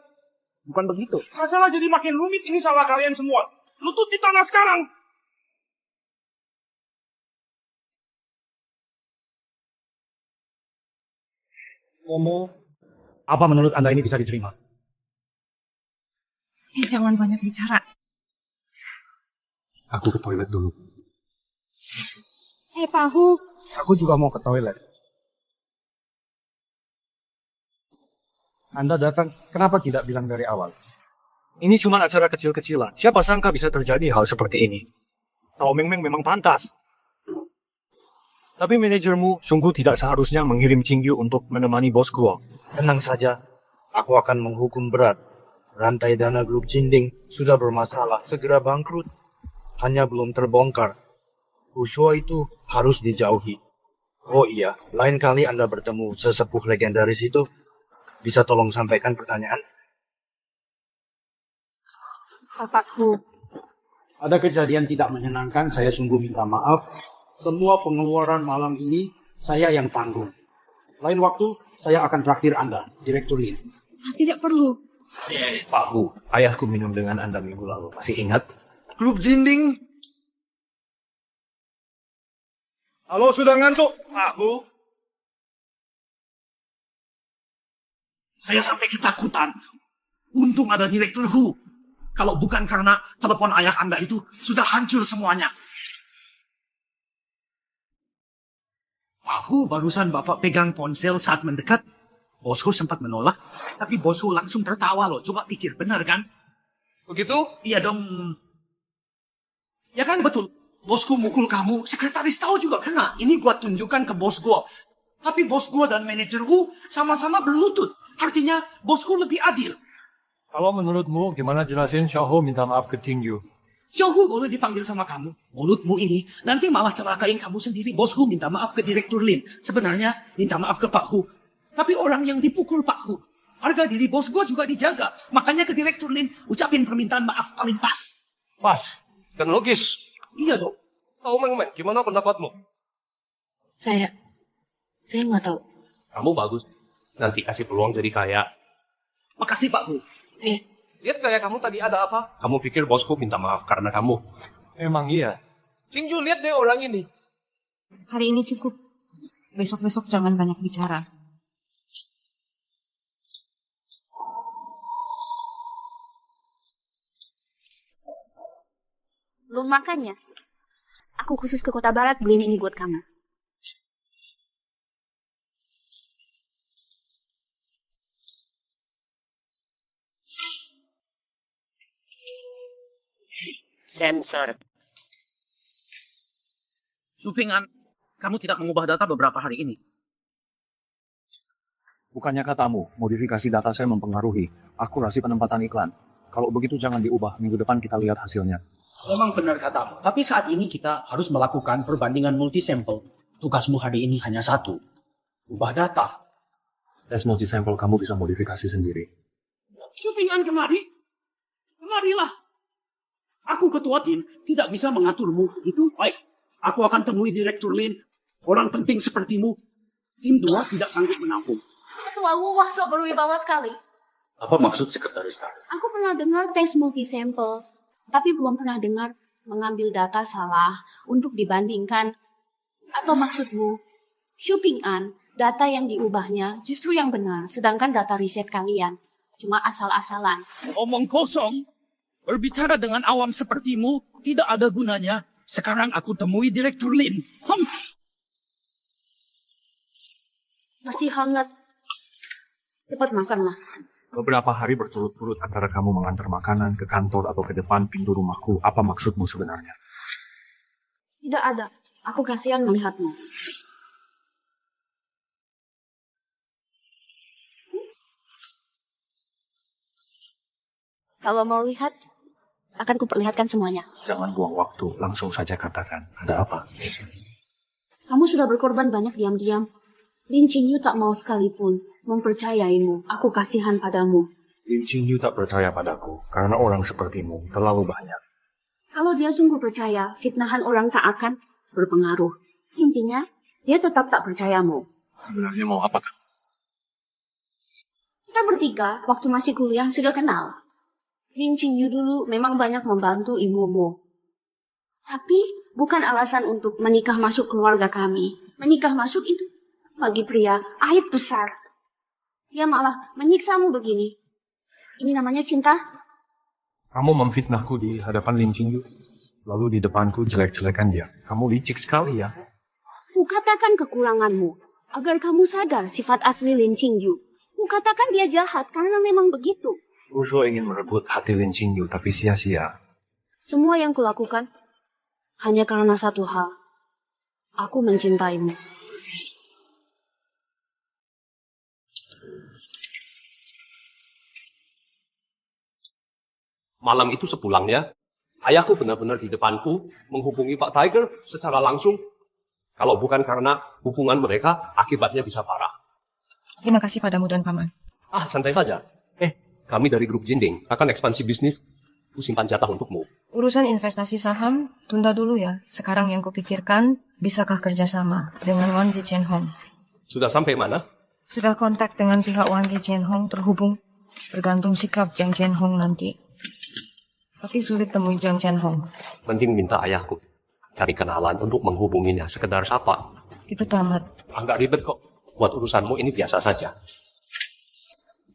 Bukan begitu. Masalah jadi makin rumit, ini salah kalian semua. Lutut di tanah sekarang. Momo, apa menurut Anda ini bisa diterima? Jangan banyak bicara. Aku ke toilet dulu. Pak Hu. Aku juga mau ke toilet. Anda datang, kenapa tidak bilang dari awal? Ini cuma acara kecil-kecilan. Siapa sangka bisa terjadi hal seperti ini? Tao Meng Meng memang pantas. Tapi manajermu sungguh tidak seharusnya mengirim Qingyu untuk menemani bos gua. Tenang saja, aku akan menghukum berat. Rantai dana grup Jinding sudah bermasalah, segera bangkrut. Hanya belum terbongkar. Ushuo itu harus dijauhi. Oh iya, lain kali Anda bertemu sesepuh legendaris itu, bisa tolong sampaikan pertanyaan? Bapakku. Ada kejadian tidak menyenangkan, saya sungguh minta maaf. Semua pengeluaran malam ini saya yang tanggung. Lain waktu, saya akan traktir Anda, Direktur Lin. Tidak perlu. Pak Hu, ayahku minum dengan Anda minggu lalu. Masih ingat? Grup Jinding. Halo, sudah ngantuk? Pak Hu. Saya sampai ketakutan. Untung ada Direktur Hu. Kalau bukan karena telepon ayah Anda itu, sudah hancur semuanya. Pak Hu, barusan Bapak pegang ponsel saat mendekat. Bosku sempat menolak, tapi bosku langsung tertawa loh. Coba pikir, benar kan? Begitu? Iya dong. Ya kan, betul. Bosku mukul kamu, sekretaris tahu juga kena. Ini gua tunjukkan ke bos gua. Tapi bos gua dan manajerku sama-sama berlutut. Artinya, bosku lebih adil. Kalau menurutmu, gimana jelasin Xiaohu minta maaf ke Qingyu? Xiaohu boleh dipanggil sama kamu. Mulutmu ini nanti malah celakain kamu sendiri. Bosku minta maaf ke Direktur Lin. Sebenarnya minta maaf ke Pak Hu. Tapi orang yang dipukul Pak Hu, harga diri bos gue juga dijaga. Makanya ke Direktur Lin ucapin permintaan maaf paling pas. Pas dan logis. Iya dong. Tahu Meng, gimana pendapatmu? Saya nggak tahu. Kamu bagus. Nanti kasih peluang jadi kaya. Makasih Pak Bu. Lihat kayak kamu tadi ada apa? Kamu pikir bosku minta maaf karena kamu? Emang iya. Cingju, lihat deh orang ini. Hari ini cukup. Besok-besok jangan banyak bicara. Belum makan ya? Aku khusus ke Kota Barat beliin ini buat kamu. Sensor. Supingan, kamu tidak mengubah data beberapa hari ini. Bukannya katamu, modifikasi data saya mempengaruhi akurasi penempatan iklan. Kalau begitu jangan diubah, minggu depan kita lihat hasilnya. Memang benar katamu, tapi saat ini kita harus melakukan perbandingan multisampel. Tugasmu hari ini hanya satu, ubah data. Tes multisampel kamu bisa modifikasi sendiri. Supingan kemarilah. Aku ketua tim, tidak bisa mengaturmu. Itu baik. Aku akan temui Direktur Lin. Orang penting sepertimu. Tim 2 tidak sanggup menampung. Ketua Wuwah sok berwibawa sekali. Apa maksud sekretaris tadi? Aku pernah dengar tes multisampel, tapi belum pernah dengar mengambil data salah untuk dibandingkan. Atau maksudmu, Supingan, data yang diubahnya justru yang benar, sedangkan data riset kalian cuma asal-asalan. Omong kosong. Berbicara dengan awam sepertimu tidak ada gunanya. Sekarang aku temui Direktur Lin. Masih hangat. Cepat makanlah. Beberapa hari berturut-turut antara kamu mengantar makanan ke kantor atau ke depan pintu rumahku. Apa maksudmu sebenarnya? Tidak ada. Aku kasihan melihatmu. Kalau mau lihat, akan kuperlihatkan semuanya. Jangan buang waktu, langsung saja katakan. Ada apa? Kamu sudah berkorban banyak diam-diam. Lin Qingyu tak mau sekalipun mempercayaimu. Aku kasihan padamu. Lin Qingyu tak percaya padaku, karena orang sepertimu terlalu banyak. Kalau dia sungguh percaya, fitnahan orang tak akan berpengaruh. Intinya, dia tetap tak percayamu. Sebenarnya mau apa? Kita bertiga, waktu masih kuliah, sudah kenal. Lin Qingyu dulu memang banyak membantu ibumu. Tapi bukan alasan untuk menikah masuk keluarga kami. Menikah masuk itu bagi pria aib besar. Dia malah menyiksamu begini. Ini namanya cinta? Kamu memfitnahku di hadapan Lin Qingyu. Lalu di depanku jelek-jelekan dia. Kamu licik sekali ya. Kukatakan kekuranganmu agar kamu sadar sifat asli Lin Qingyu. Kukatakan dia jahat karena memang begitu. Rusho ingin merebut hati Lin Qingyu, tapi sia-sia. Semua yang kulakukan hanya karena satu hal. Aku mencintaimu. Malam itu sepulangnya, ayahku benar-benar di depanku menghubungi Pak Tiger secara langsung. Kalau bukan karena hubungan mereka, akibatnya bisa parah. Terima kasih padamu dan Paman. Santai saja. Kami dari grup Jinding akan ekspansi bisnis. Ku simpan jatah untukmu. Urusan investasi saham, tunda dulu ya. Sekarang yang kupikirkan, bisakah kerjasama dengan Wan Zi Chen Hong? Sudah sampai mana? Sudah kontak dengan pihak Wan Zi Chen Hong terhubung. Bergantung sikap Jiang Chen Hong nanti. Tapi sulit temui Jiang Chen Hong. Mending minta ayahku cari kenalan untuk menghubunginya. Sekedar sapa. Ribet amat. Enggak ribet kok. Buat urusanmu ini biasa saja.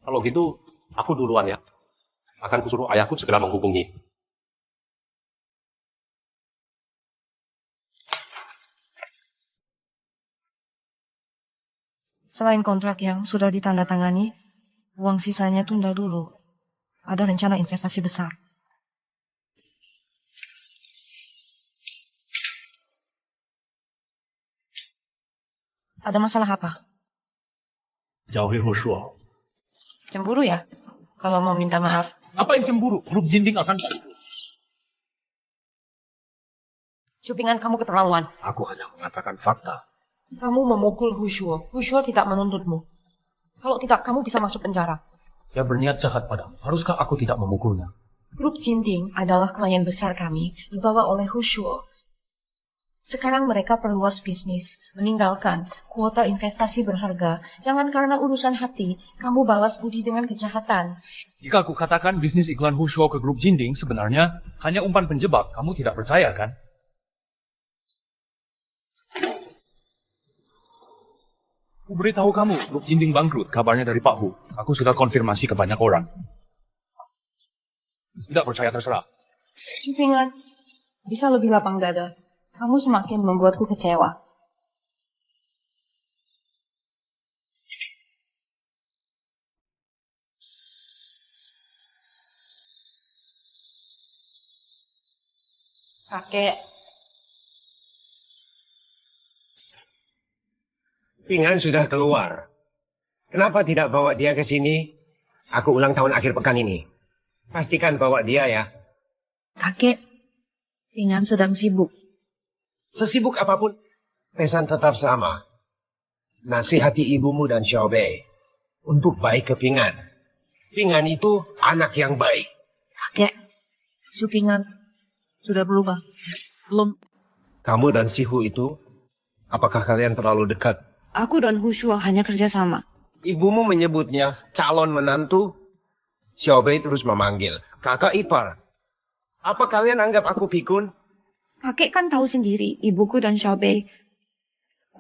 Kalau gitu, aku duluan ya. Akan kusuruh ayahku segera menghubungi. Selain kontrak yang sudah ditandatangani, uang sisanya tunda dulu. Ada rencana investasi besar. Ada masalah apa? Jauhi Rusho. Cemburu ya? Kalau mau minta maaf. Apa yang cemburu? Grup Jinding akan bantu. Cupingan kamu keterlaluan. Aku hanya mengatakan fakta. Kamu memukul Hushuo. Hushuo tidak menuntutmu. Kalau tidak, kamu bisa masuk penjara. Dia berniat jahat padamu. Haruskah aku tidak memukulnya? Grup Jinding adalah klien besar kami, dibawa oleh Hushuo. Sekarang mereka perluas bisnis, meninggalkan kuota investasi berharga. Jangan karena urusan hati, kamu balas budi dengan kejahatan. Jika aku katakan bisnis iklan Hushuo ke grup Jinding, sebenarnya hanya umpan penjebak. Kamu tidak percaya, kan? Aku beritahu kamu, grup Jinding bangkrut. Kabarnya dari Pak Hu. Aku sudah konfirmasi ke banyak orang. Tidak percaya terserah. Cupingan, bisa lebih lapang dada. Kamu semakin membuatku kecewa. Kakek. Pingan sudah keluar. Kenapa tidak bawa dia ke sini? Aku ulang tahun akhir pekan ini. Pastikan bawa dia ya. Kakek, Pingan sedang sibuk. Sesibuk apapun, pesan tetap sama. Nasihati ibumu dan Xiaobei untuk baik ke Pingan. Pingan itu anak yang baik. Kakek, Pingan sudah berubah. Belum. Kamu dan Sihu itu, apakah kalian terlalu dekat? Aku dan Hushuo hanya kerja sama. Ibumu menyebutnya calon menantu. Xiaobei terus memanggil kakak ipar. Apa kalian anggap aku pikun? Kakek kan tahu sendiri, ibuku dan Xiaobei.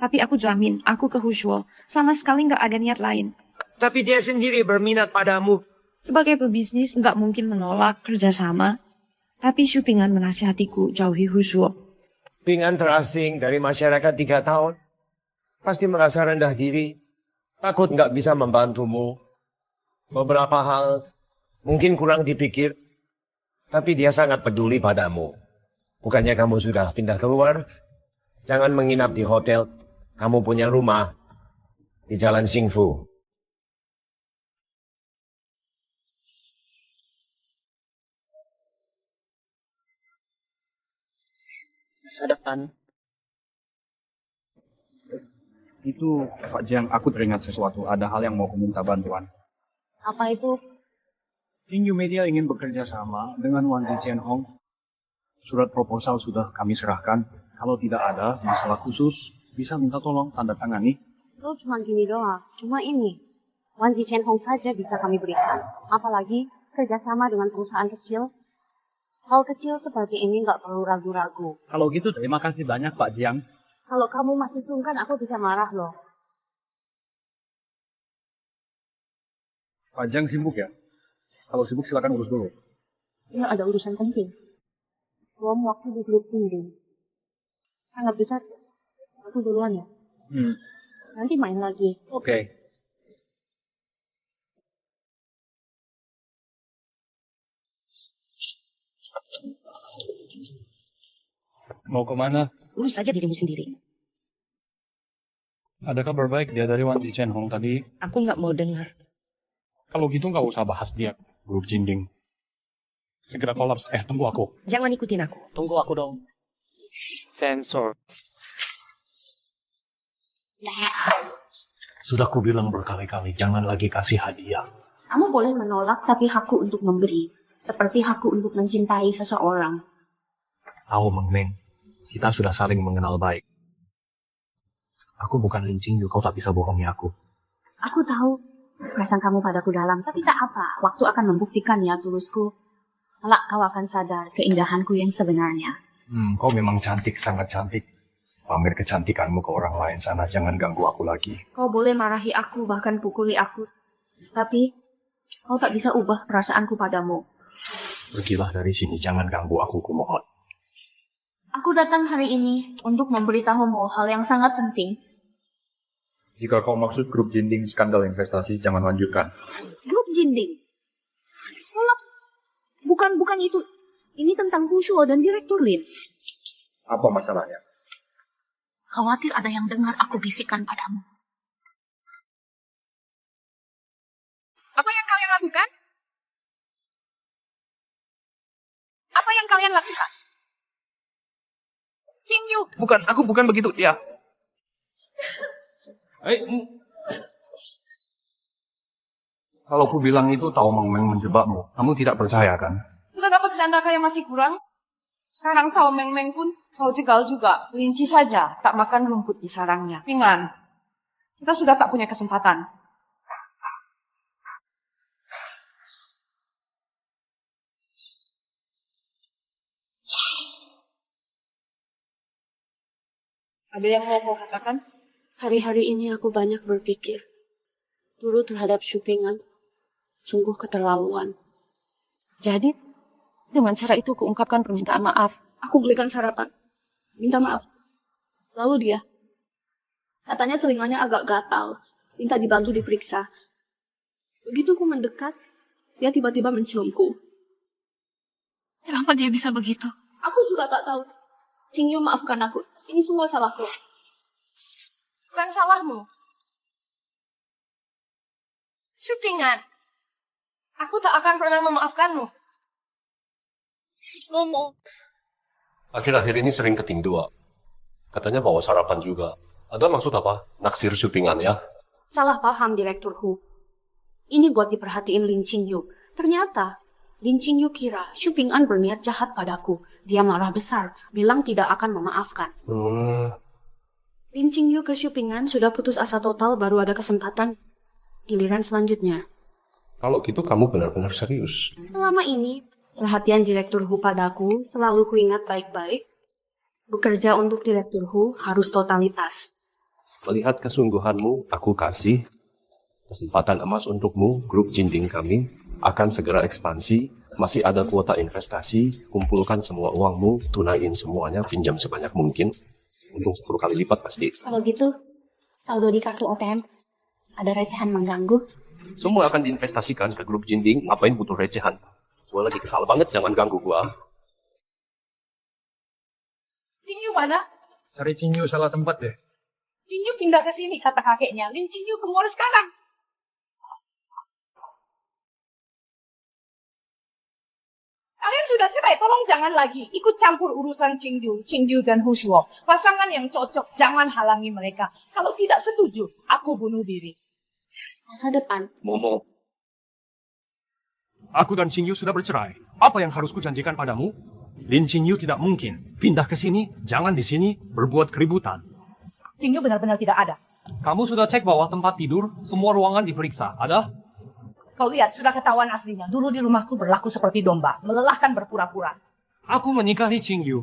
Tapi aku jamin, aku ke Hushuo. Sama sekali nggak ada niat lain. Tapi dia sendiri berminat padamu. Sebagai pebisnis, nggak mungkin menolak kerjasama. Tapi Pingan menasihatiku jauhi Hushuo. Pingan terasing dari masyarakat 3 tahun. Pasti merasa rendah diri. Takut nggak bisa membantumu. Beberapa hal mungkin kurang dipikir. Tapi dia sangat peduli padamu. Bukannya kamu sudah pindah keluar? Jangan menginap di hotel. Kamu punya rumah di Jalan Xingfu. Masa depan. Itu, Pak Jiang, aku teringat sesuatu. Ada hal yang mau aku minta bantuan. Apa itu? New Media ingin bekerja sama dengan Wan Zichen Hong. Surat proposal sudah kami serahkan. Kalau tidak ada masalah khusus, bisa minta tolong tanda tangani. Lo cuma gini doang. Cuma ini. Wan Zichen Hong saja bisa kami berikan. Apalagi kerjasama dengan perusahaan kecil. Hal kecil seperti ini nggak perlu ragu-ragu. Kalau gitu, terima kasih banyak Pak Jiang. Kalau kamu masih sungkan, aku bisa marah loh. Pak Jiang sibuk ya? Kalau sibuk silakan urus dulu. Ya ada urusan penting. Belum waktu di grup Jinding. Sangat besar. Aku duluan ya. Nanti main lagi. Oke. Mau kemana? Urus saja dirimu sendiri. Ada kabar baik dia dari Wan Zichen Hong tadi. Aku nggak mau dengar. Kalau gitu nggak usah bahas dia. Grup Jinding. Segera kolaps. Tunggu aku. Jangan ikutin aku. Tunggu aku dong. Sensor. Sudah kubilang berkali-kali, jangan lagi kasih hadiah. Kamu boleh menolak, tapi hakku untuk memberi. Seperti hakku untuk mencintai seseorang. Tahu, Meng Meng, kita sudah saling mengenal baik. Aku bukan Lin Qingyu, kau tak bisa bohongi aku. Aku tahu perasaan kamu padaku dalam, tapi tak apa. Waktu akan membuktikan ya tulusku. Kelak kau akan sadar keindahanku yang sebenarnya. Kau memang cantik, sangat cantik. Pamer kecantikanmu ke orang lain sana, jangan ganggu aku lagi. Kau boleh marahi aku, bahkan pukuli aku. Tapi kau tak bisa ubah perasaanku padamu. Pergilah dari sini, jangan ganggu aku, kumohon. Aku datang hari ini untuk memberitahumu hal yang sangat penting. Jika kau maksud grup Jinding skandal investasi, jangan lanjutkan. Grup Jinding? Kolaps. Bukan itu. Ini tentang Hushuo dan Direktur Lin. Apa masalahnya? Khawatir ada yang dengar aku bisikan padamu. Apa yang kalian lakukan? Apa yang kalian lakukan? Qingyu. Bukan, aku bukan begitu, ya. Kalau aku bilang itu tahu Meng Meng menjebakmu, kamu tidak percaya kan? Sudah dapat janda kayak masih kurang. Sekarang tahu Meng Meng pun Kau jegal juga, kelinci saja tak makan rumput di sarangnya. Pingan, kita sudah tak punya kesempatan. Ada yang mau kau katakan? Hari-hari ini aku banyak berpikir. Dulu terhadap Syupingan, sungguh keterlaluan. Jadi, dengan cara itu kuungkapkan permintaan maaf. Aku belikan sarapan. Minta maaf. Lalu dia, katanya telinganya agak gatal. Minta dibantu diperiksa. Begitu aku mendekat, dia tiba-tiba menciumku. Kenapa dia bisa begitu? Aku juga tak tahu. Cingyu, maafkan aku. Ini semua salahku. Bukan salahmu. Syupingan, aku tak akan pernah memaafkanmu. Momo. Akhir-akhir ini sering ketingdua. Katanya bawa sarapan juga. Ada maksud apa? Naksir Syupingan ya? Salah paham, Direktur Hu. Ini buat diperhatiin Lin Qingyu. Ternyata, Lin Qingyu kira Syupingan berniat jahat padaku. Dia marah besar, bilang tidak akan memaafkan. Lin Qingyu ke Syupingan sudah putus asa total, baru ada kesempatan. Giliran selanjutnya. Kalau gitu kamu benar-benar serius. Selama ini, perhatian Direktur Hu padaku selalu kuingat baik-baik. Bekerja untuk Direktur Hu harus totalitas. Melihat kesungguhanmu, aku kasih kesempatan emas untukmu. Grup Jinding kami akan segera ekspansi. Masih ada kuota investasi. Kumpulkan semua uangmu, tunaiin semuanya, pinjam sebanyak mungkin. Untung 10 kali lipat pasti. Kalau gitu, saldo di kartu ATM ada recehan mengganggu. Semua akan diinvestasikan ke grup Jinding. Ngapain butuh recehan? Gue lagi kesal banget, jangan ganggu gua. Cingyu mana? Cari Cingyu salah tempat deh. Cingyu pindah ke sini, kata kakeknya. Lin Cingyu keluar sekarang. Kalian sudah cerai, tolong jangan lagi ikut campur urusan Cingyu dan Hu Shuo. Pasangan yang cocok, jangan halangi mereka. Kalau tidak setuju, aku bunuh diri. Masa depan. Momo. Aku dan Qingyu sudah bercerai. Apa yang harus kujanjikan padamu? Lin Qingyu tidak mungkin pindah ke sini, jangan di sini, berbuat keributan. Cingyu benar-benar tidak ada. Kamu sudah cek bawah tempat tidur, semua ruangan diperiksa. Ada? Kau lihat, sudah ketahuan aslinya. Dulu di rumahku berlaku seperti domba, melelahkan berpura-pura. Aku menikahi Qingyu.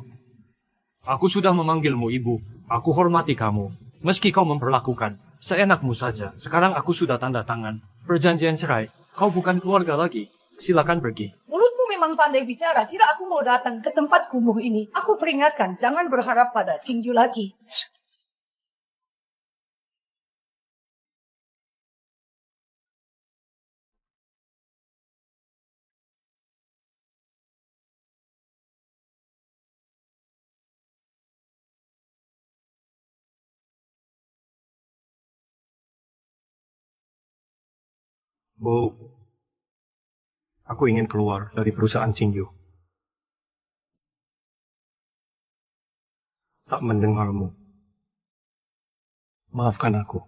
Aku sudah memanggilmu ibu. Aku hormati kamu. Meski kau memperlakukan seenakmu saja. Sekarang aku sudah tanda tangan. Perjanjian cerai. Kau bukan keluarga lagi. Silakan pergi. Mulutmu memang pandai bicara. Tidak aku mau datang ke tempat kumuh ini. Aku peringatkan, jangan berharap pada Qingyu lagi. Bu, aku ingin keluar dari perusahaan Qingyu. Tak mendengarmu. Maafkan aku.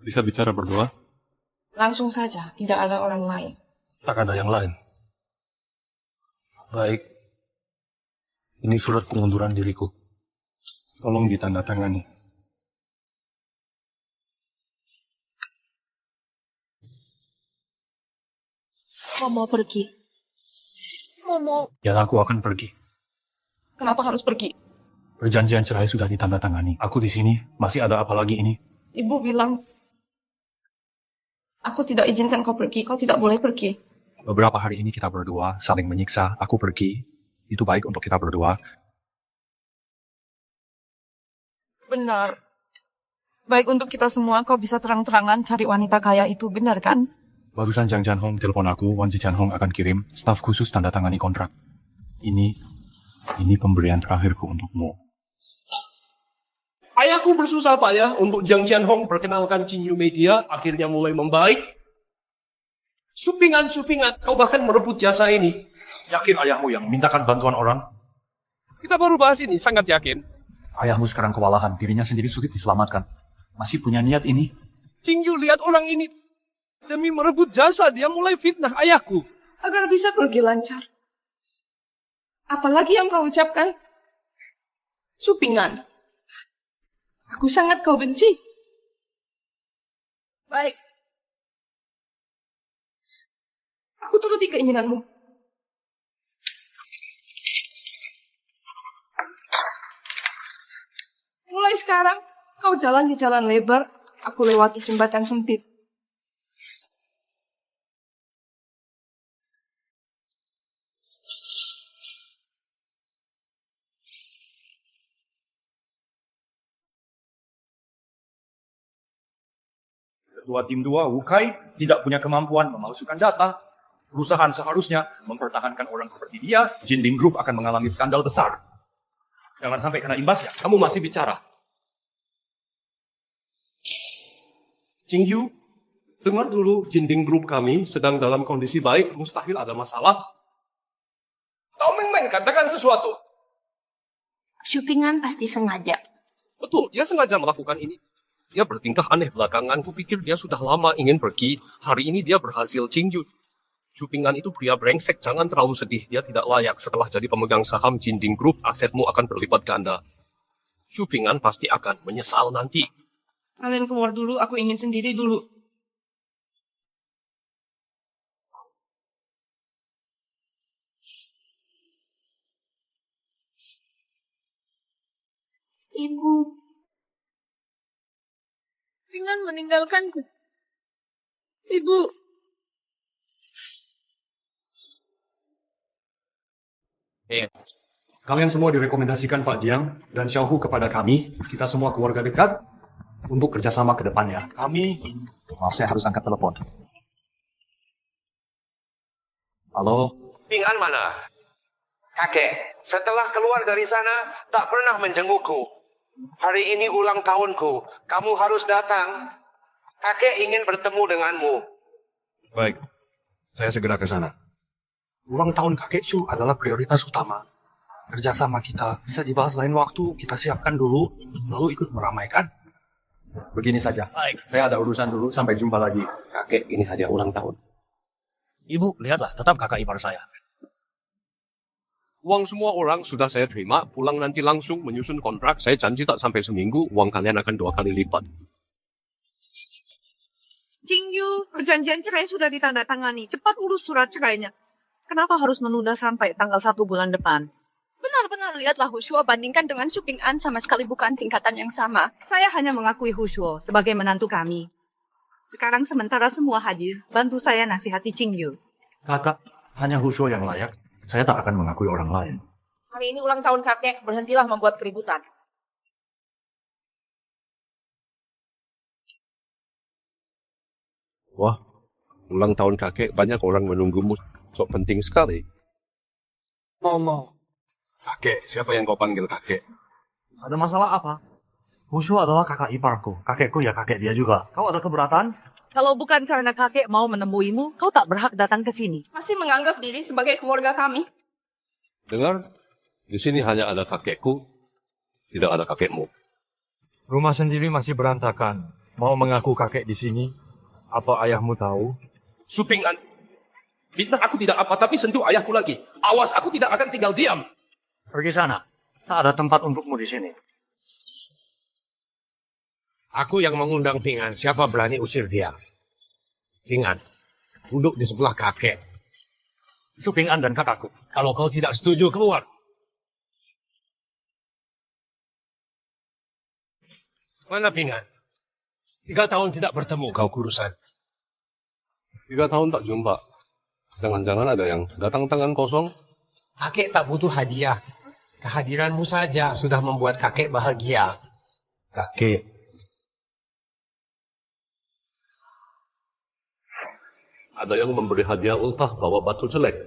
Bisa bicara berdua? Langsung saja, tidak ada orang lain. Tak ada yang lain. Baik. Ini surat pengunduran diriku. Tolong ditandatangani. Momo pergi. Momo. Ya, aku akan pergi. Kenapa harus pergi? Perjanjian cerai sudah ditandatangani. Aku di sini, masih ada apa lagi ini? Ibu bilang, aku tidak izinkan kau pergi, kau tidak boleh pergi. Beberapa hari ini kita berdua saling menyiksa. Aku pergi. Itu baik untuk kita berdua. Benar. Baik untuk kita semua, kau bisa terang-terangan cari wanita kaya itu, benar kan? Barusan Jang Jianhong telepon aku, Wan Jianhong akan kirim staf khusus tanda tangani kontrak. Ini pemberian terakhirku untukmu. Ayahku bersusah payah untuk Jang Jianhong perkenalkan Qingyu Media, akhirnya mulai membaik. Syupingan, kau bahkan merebut jasa ini. Yakin ayahmu yang mintakan bantuan orang? Kita baru bahas ini, sangat yakin. Ayahmu sekarang kewalahan, dirinya sendiri sulit diselamatkan. Masih punya niat ini? Qingyu, lihat orang ini. Demi merebut jasa, dia mulai fitnah ayahku. Agar bisa pergi lancar. Apalagi yang kau ucapkan? Supingan. Aku sangat kau benci. Baik. Aku turuti keinginanmu. Mulai sekarang, kau jalan di jalan lebar, aku lewati jembatan sempit. Ketua tim 2, Wukai, tidak punya kemampuan memalsukan data. Perusahaan seharusnya mempertahankan orang seperti dia. Jinding Group akan mengalami skandal besar. Jangan sampai kena imbasnya. Kamu masih bicara. Qingyu, dengar dulu, Jinding Group kami sedang dalam kondisi baik, mustahil ada masalah. Tao Meng katakan sesuatu. Supingan pasti sengaja. Betul, dia sengaja melakukan ini. Dia bertingkah aneh belakangan, kupikir dia sudah lama ingin pergi. Hari ini dia berhasil, Qingyu. Supingan itu pria brengsek, jangan terlalu sedih. Dia tidak layak setelah jadi pemegang saham Jinding Group, asetmu akan berlipat ganda. Supingan pasti akan menyesal nanti. Kalian keluar dulu, aku ingin sendiri dulu. Ibu. Supingan meninggalkanku. Ibu. Kalian semua direkomendasikan Pak Jiang dan Xiaohu kepada kami. Kita semua keluarga dekat untuk kerjasama ke depannya. Maaf, saya harus angkat telepon. Halo? Ping An mana? Kakek, setelah keluar dari sana, tak pernah menjengukku. Hari ini ulang tahunku, kamu harus datang. Kakek ingin bertemu denganmu. Baik, saya segera ke sana. Ulang tahun kakek Su adalah prioritas utama. Kerjasama kita bisa dibahas lain waktu, kita siapkan dulu, lalu ikut meramaikan. Begini saja. Baik. Saya ada urusan dulu, sampai jumpa lagi. Kakek, ini hadiah ulang tahun. Ibu, lihatlah, tetap kakak ipar saya. Uang semua orang sudah saya terima, pulang nanti langsung menyusun kontrak. Saya janji tak sampai seminggu, uang kalian akan 2 kali lipat. Qingyu, perjanjian cerai sudah ditandatangani. Cepat urus surat cerainya. Kenapa harus menunda sampai tanggal 1 bulan depan? Benar-benar lihatlah Hushuo bandingkan dengan Suping An sama sekali bukan tingkatan yang sama. Saya hanya mengakui Hushuo sebagai menantu kami. Sekarang sementara semua hadir, bantu saya nasihati Qingyu. Kakak, hanya Hushuo yang layak. Saya tak akan mengakui orang lain. Hari ini ulang tahun kakek, berhentilah membuat keributan. Wah, ulang tahun kakek, banyak orang menunggumu. Sok penting sekali. Ngomong. Kakek, siapa yang kau panggil kakek? Ada masalah apa? Hushuo adalah kakak iparku. Kakekku ya kakek dia juga. Kau ada keberatan? Kalau bukan karena kakek mau menemuimu, kau tak berhak datang ke sini. Masih menganggap diri sebagai keluarga kami. Dengar, di sini hanya ada kakekku, tidak ada kakekmu. Rumah sendiri masih berantakan. Mau mengaku kakek di sini? Apa ayahmu tahu? Suping An, fitnah aku tidak apa, tapi sentuh ayahku lagi. Awas, aku tidak akan tinggal diam. Pergi sana. Tak ada tempat untukmu di sini. Aku yang mengundang Ping An, siapa berani usir dia? Ping An, duduk di sebelah kakek. Itu Ping An dan kakakku. Kalau kau tidak setuju, keluar. Mana Ping An? 3 tahun tidak bertemu kau kurusan. 3 tahun tak jumpa. Jangan-jangan ada yang datang tangan kosong? Kakek tak butuh hadiah. Kehadiranmu saja sudah membuat kakek bahagia. Kakek. Ada yang memberi hadiah ultah bawa batu jelek.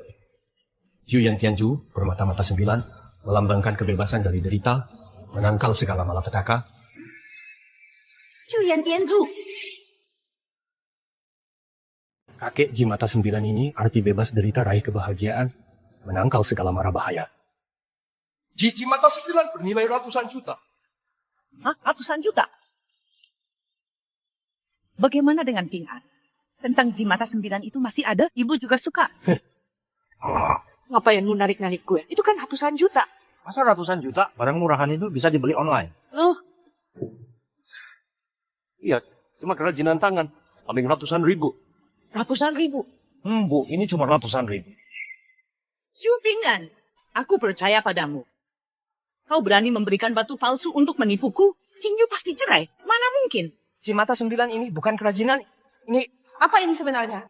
Juyan Tianju, bermata-mata 9, melambangkan kebebasan dari derita, menangkal segala malapetaka. Juyan Tianzu. Kakek Ji Mata 9 ini arti bebas derita raih kebahagiaan, menangkal segala mara bahaya. Ji Mata 9 bernilai ratusan juta. Hah? Ratusan juta? Bagaimana dengan Ping An? Tentang Jimata 9 itu masih ada, ibu juga suka. Ngapain lu narik-narik gue? Itu kan ratusan juta. Masa ratusan juta? Barang murahan itu bisa dibeli online. Loh, Iya, cuma kerajinan tangan. Paling ratusan ribu. ratusan ribu. Bu, ini cuma ratusan ribu. Cupingan, aku percaya padamu. Kau berani memberikan batu palsu untuk menipuku? Cingyu pasti cerai. Mana mungkin? Jimata 9 ini bukan kerajinan. Ini Apa ini sebenarnya?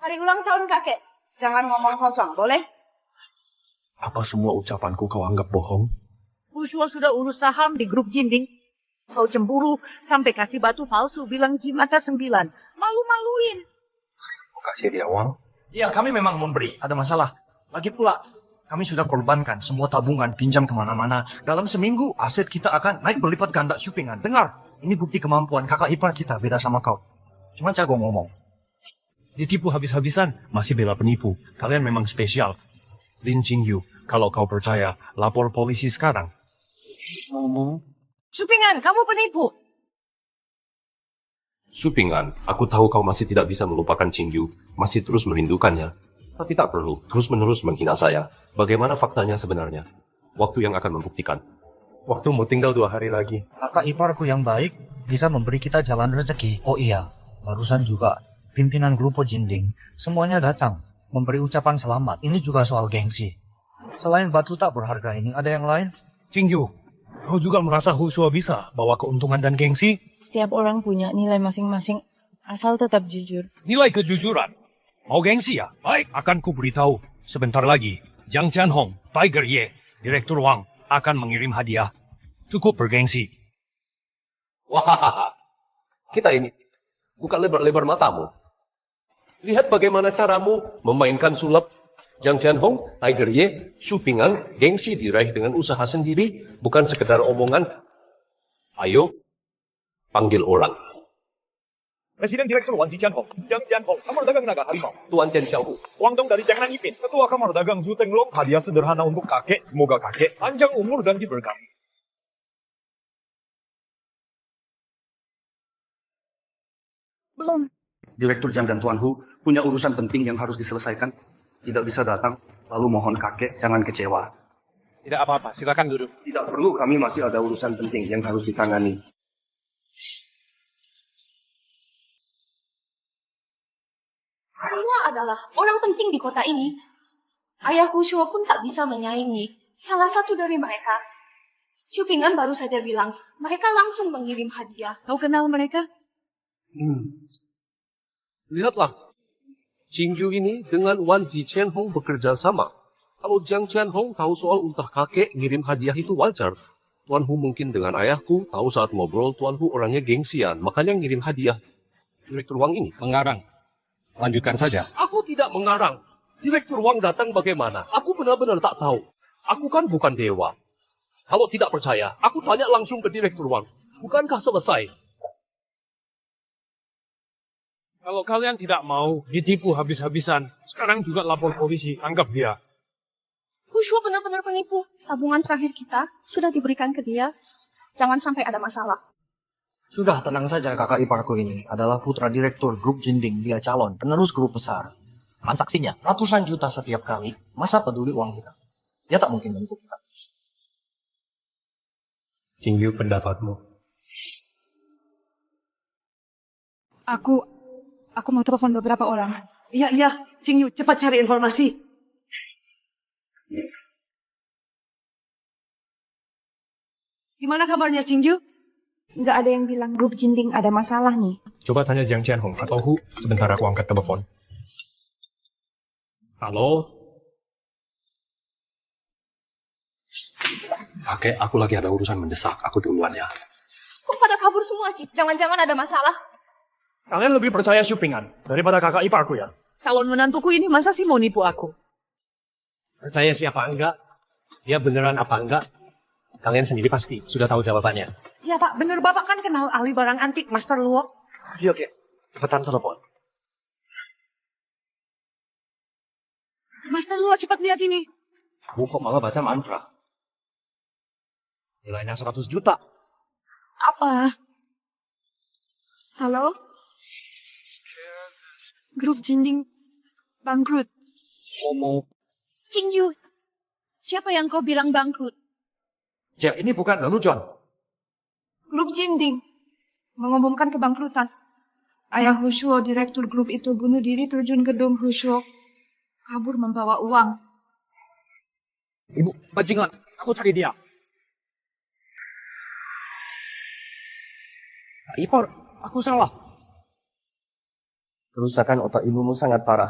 Hari ulang tahun kakek. Jangan ngomong kosong, boleh? Apa semua ucapanku kau anggap bohong? Hushuo sudah urus saham di grup Jinding. Kau cemburu sampai kasih batu palsu bilang Jimata 9. Malu-maluin. Kau kasih dia uang? Ya, kami memang memberi. Ada masalah. Lagi pula, kami sudah korbankan semua tabungan, pinjam kemana-mana. Dalam seminggu, aset kita akan naik berlipat ganda Syupingan. Dengar, ini bukti kemampuan kakak ipar kita, beda sama kau. Cuma jago ngomong. Ditipu habis-habisan, masih bela penipu. Kalian memang spesial. Lin Jingyu, kalau kau percaya, lapor polisi sekarang. Supingan, kamu penipu. Supingan, aku tahu kau masih tidak bisa melupakan Qingyu, masih terus merindukannya. Tapi tak perlu terus-menerus menghina saya. Bagaimana faktanya sebenarnya? Waktu yang akan membuktikan. Waktumu tinggal 2 hari lagi. Kakak iparku yang baik bisa memberi kita jalan rezeki. Oh iya, barusan juga pimpinan grupo Jinding semuanya datang memberi ucapan selamat. Ini juga soal gengsi. Selain batu tak berharga ini, ada yang lain? Qingyu, kau juga merasa Hushuo bisa bawa keuntungan dan gengsi? Setiap orang punya nilai masing-masing, asal tetap jujur. Nilai kejujuran. Mau gengsi ya? Baik, akan kuberitahu. Sebentar lagi, Jiang Jianhong, Tiger Ye, Direktur Wang akan mengirim hadiah. Cukup bergengsi. Wah, kita ini buka lebar-lebar matamu. Lihat bagaimana caramu memainkan sulap. Jiang Jianhong, Tiger Ye, Syupingan, gengsi diraih dengan usaha sendiri, bukan sekedar omongan. Ayo, panggil orang. Presiden Direktur Wan Jianhong, Jiang Jianhong, Kamar Dagang Naga Harimau. Tuan Chen Xiaohu. Guangdong dari Jiangnan Ipin, Ketua Kamar Dagang Zhu Tenglong, hadiah sederhana untuk kakek. Semoga kakek panjang umur dan diberkati. Belum. Direktur Jang dan Tuan Hu punya urusan penting yang harus diselesaikan. Tidak bisa datang, lalu mohon kakek jangan kecewa. Tidak apa-apa, silakan duduk. Tidak perlu, kami masih ada urusan penting yang harus ditangani. Semua adalah orang penting di kota ini. Ayah Hushuo pun tak bisa menyaingi salah satu dari mereka. Syupingan baru saja bilang, mereka langsung mengirim hadiah. Kau kenal mereka? Lihatlah, Qingyu ini dengan Wan Jianhong bekerja sama. Kalau Jiang Jianhong tahu soal untah kakek ngirim hadiah itu wajar. Tuan Hu mungkin dengan ayahku tahu saat ngobrol Tuan Hu orangnya gengsian, makanya ngirim hadiah. Direktur Wang ini mengarang. Lanjutkan saja. Aku tidak mengarang. Direktur Wang datang bagaimana? Aku benar-benar tak tahu. Aku kan bukan dewa. Kalau tidak percaya, aku tanya langsung ke Direktur Wang. Bukankah selesai? Kalau kalian tidak mau ditipu habis-habisan, sekarang juga lapor polisi, anggap dia. Hushuo benar-benar penipu. Tabungan terakhir kita sudah diberikan ke dia. Jangan sampai ada masalah. Sudah, tenang saja, kakak iparku ini adalah putra direktur grup Jinding. Dia calon penerus grup besar. Transaksinya ratusan juta setiap kali. Masa peduli uang kita? Dia tak mungkin menipu kita. Qingyu, pendapatmu? Aku mau telepon beberapa orang. Iya, Qingyu, cepat cari informasi. Gimana kabarnya, Qingyu? Nggak ada yang bilang grup Jinding ada masalah nih. Coba tanya Jiang Jianhong atau Hu. Sebentar aku angkat telepon. Halo? Kakek, aku lagi ada urusan mendesak. Aku duluan ya. Kok pada kabur semua sih? Jangan-jangan ada masalah. Kalian lebih percaya Syupingan daripada kakak iparku ya? Calon menantuku ini masa sih mau nipu aku? Percaya siapa enggak? Dia beneran apa enggak? Kalian sendiri pasti sudah tahu jawabannya. Ya Pak, bener Bapak kan kenal ahli barang antik Master Luo. Iya, Kek. Cepetan telepon. Master Luo, cepat lihat ini. Kamu kok malah baca mantra? Nilainya 100 juta. Apa? Halo? Grup Jinding bangkrut. Qingyu, siapa yang kau bilang bangkrut? Cek, ini bukan lalu John. Grup Jinding mengumumkan kebangkrutan. Ayah Hushuo, direktur grup itu, bunuh diri terjun gedung Hushuo. Kabur membawa uang. Ibu, bajingan, aku cari dia. Ipor, aku salah. Kerusakan otak ibumu sangat parah.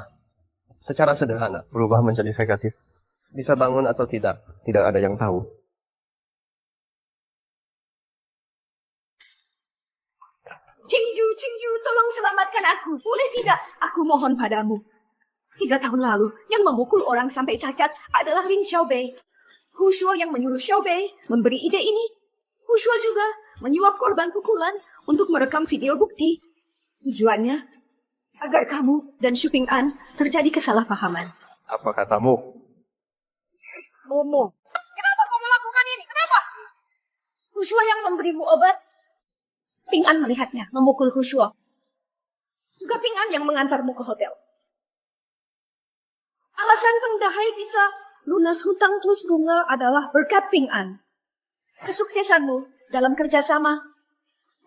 Secara sederhana, berubah menjadi negatif. Bisa bangun atau tidak ada yang tahu. Qingyu, tolong selamatkan aku. Boleh tidak? Aku mohon padamu. 3 tahun lalu, yang memukul orang sampai cacat adalah Lin Xiaobei. Hushuo yang menyuruh Xiaobei memberi ide ini. Hushuo juga menyuap korban pukulan untuk merekam video bukti. Tujuannya, agar kamu dan Xu Ping'an terjadi kesalahpahaman. Apa katamu? Momo. Kenapa kau melakukan ini? Kenapa? Hushuo yang memberimu obat. Ping'an melihatnya memukul Hushuo. Juga Ping'an yang mengantarmu ke hotel. Alasan Peng Dahai bisa lunas hutang plus bunga adalah berkat Ping'an. Kesuksesanmu dalam kerjasama,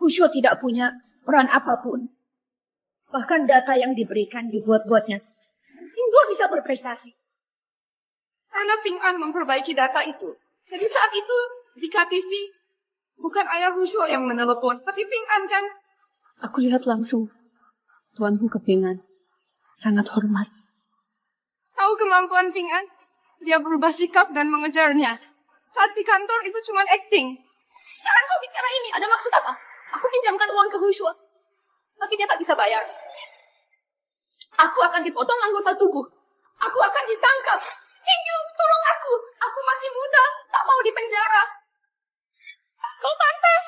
Hushuo tidak punya peran apapun. Bahkan data yang diberikan dibuat-buatnya. Hingga bisa berprestasi. Karena Ping'an memperbaiki data itu. Jadi saat itu di KTV, bukan ayah Hushuo yang menelepon, tapi Ping'an kan? Aku lihat langsung. Tuanku ke Ping'an. Sangat hormat. Tahu kemampuan Ping'an? Dia berubah sikap dan mengejarnya. Saat di kantor itu cuma acting. Sekarang kau bicara ini, ada maksud apa? Aku pinjamkan uang ke Hushuo. Tapi dia tak bisa bayar. Aku akan dipotong anggota tubuh. Aku akan ditangkap. Qingyu, tolong aku. Aku masih muda, tak mau dipenjara. Kau pantas.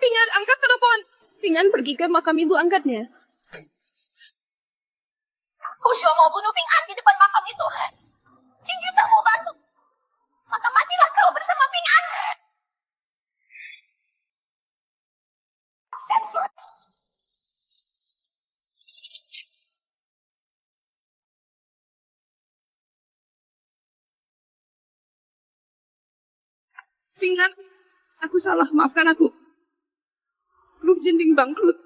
Ping'an, angkat telepon. Ping'an pergi ke makam ibu angkatnya. Hushuo mau bunuh Ping'an di depan makam itu. Qingyu tak mau bantu. Maka matilah kau bersama Ping'an. Sensor. Ping'an, aku salah, maafkan aku. Grup Jinding bangkrut.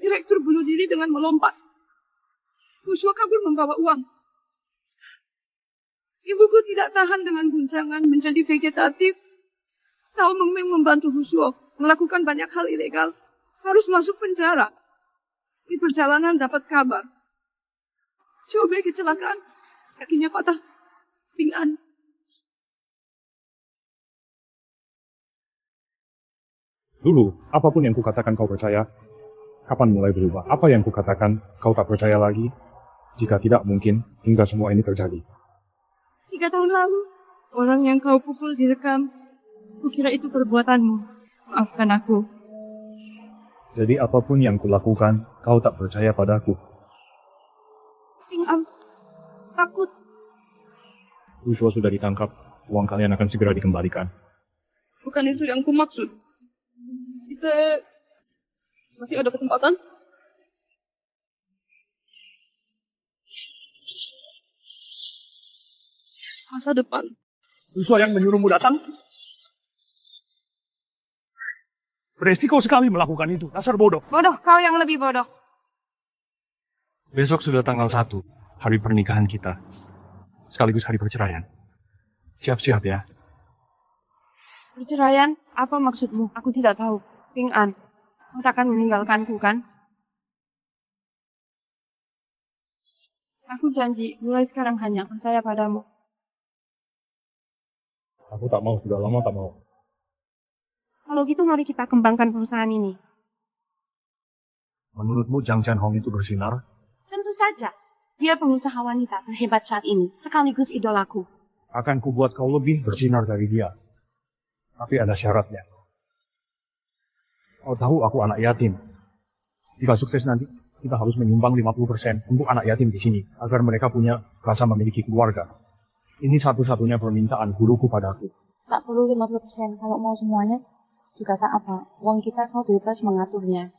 Direktur bunuh diri dengan melompat. Hushuo kabur membawa uang. Ibuku tidak tahan dengan guncangan menjadi vegetatif. Tao Mengmeng membantu Hushuo melakukan banyak hal ilegal. Harus masuk penjara. Di perjalanan dapat kabar. Xiaobei kecelakaan. Kakinya patah. Ping'an. Dulu, apapun yang kukatakan kau percaya, kapan mulai berubah? Apa yang kukatakan kau tak percaya lagi? Jika tidak mungkin, hingga semua ini terjadi. 3 tahun lalu, orang yang kau pukul direkam. Kukira itu perbuatanmu. Maafkan aku. Jadi apapun yang kulakukan, kau tak percaya padaku. Ping'an, takut. Hushuo sudah ditangkap, uang kalian akan segera dikembalikan. Bukan itu yang kumaksud. Kita masih ada kesempatan. Masa depan. Hushuo yang menyuruhmu datang? Beresiko sekali melakukan itu. Dasar bodoh. Bodoh, kau yang lebih bodoh. Besok sudah tanggal 1, hari pernikahan kita. Sekaligus hari perceraian. Siap-siap ya. Perceraian? Apa maksudmu? Aku tidak tahu. Ping'an, kau takkan meninggalkanku, kan? Aku janji, mulai sekarang hanya percaya padamu. Aku tak mau, sudah lama tak mau. Kalau gitu mari kita kembangkan perusahaan ini. Menurutmu Zhang Qianhong itu bersinar? Tentu saja. Dia pengusaha wanita terhebat saat ini, sekaligus idolaku. Akan kubuat kau lebih bersinar dari dia. Tapi ada syaratnya. Kau tahu aku anak yatim. Jika sukses nanti, kita harus menyumbang 50% untuk anak yatim di sini, agar mereka punya rasa memiliki keluarga. Ini satu-satunya permintaan guruku padaku. Tak perlu 50%, kalau mau semuanya juga tak apa. Uang kita kau bebas mengaturnya.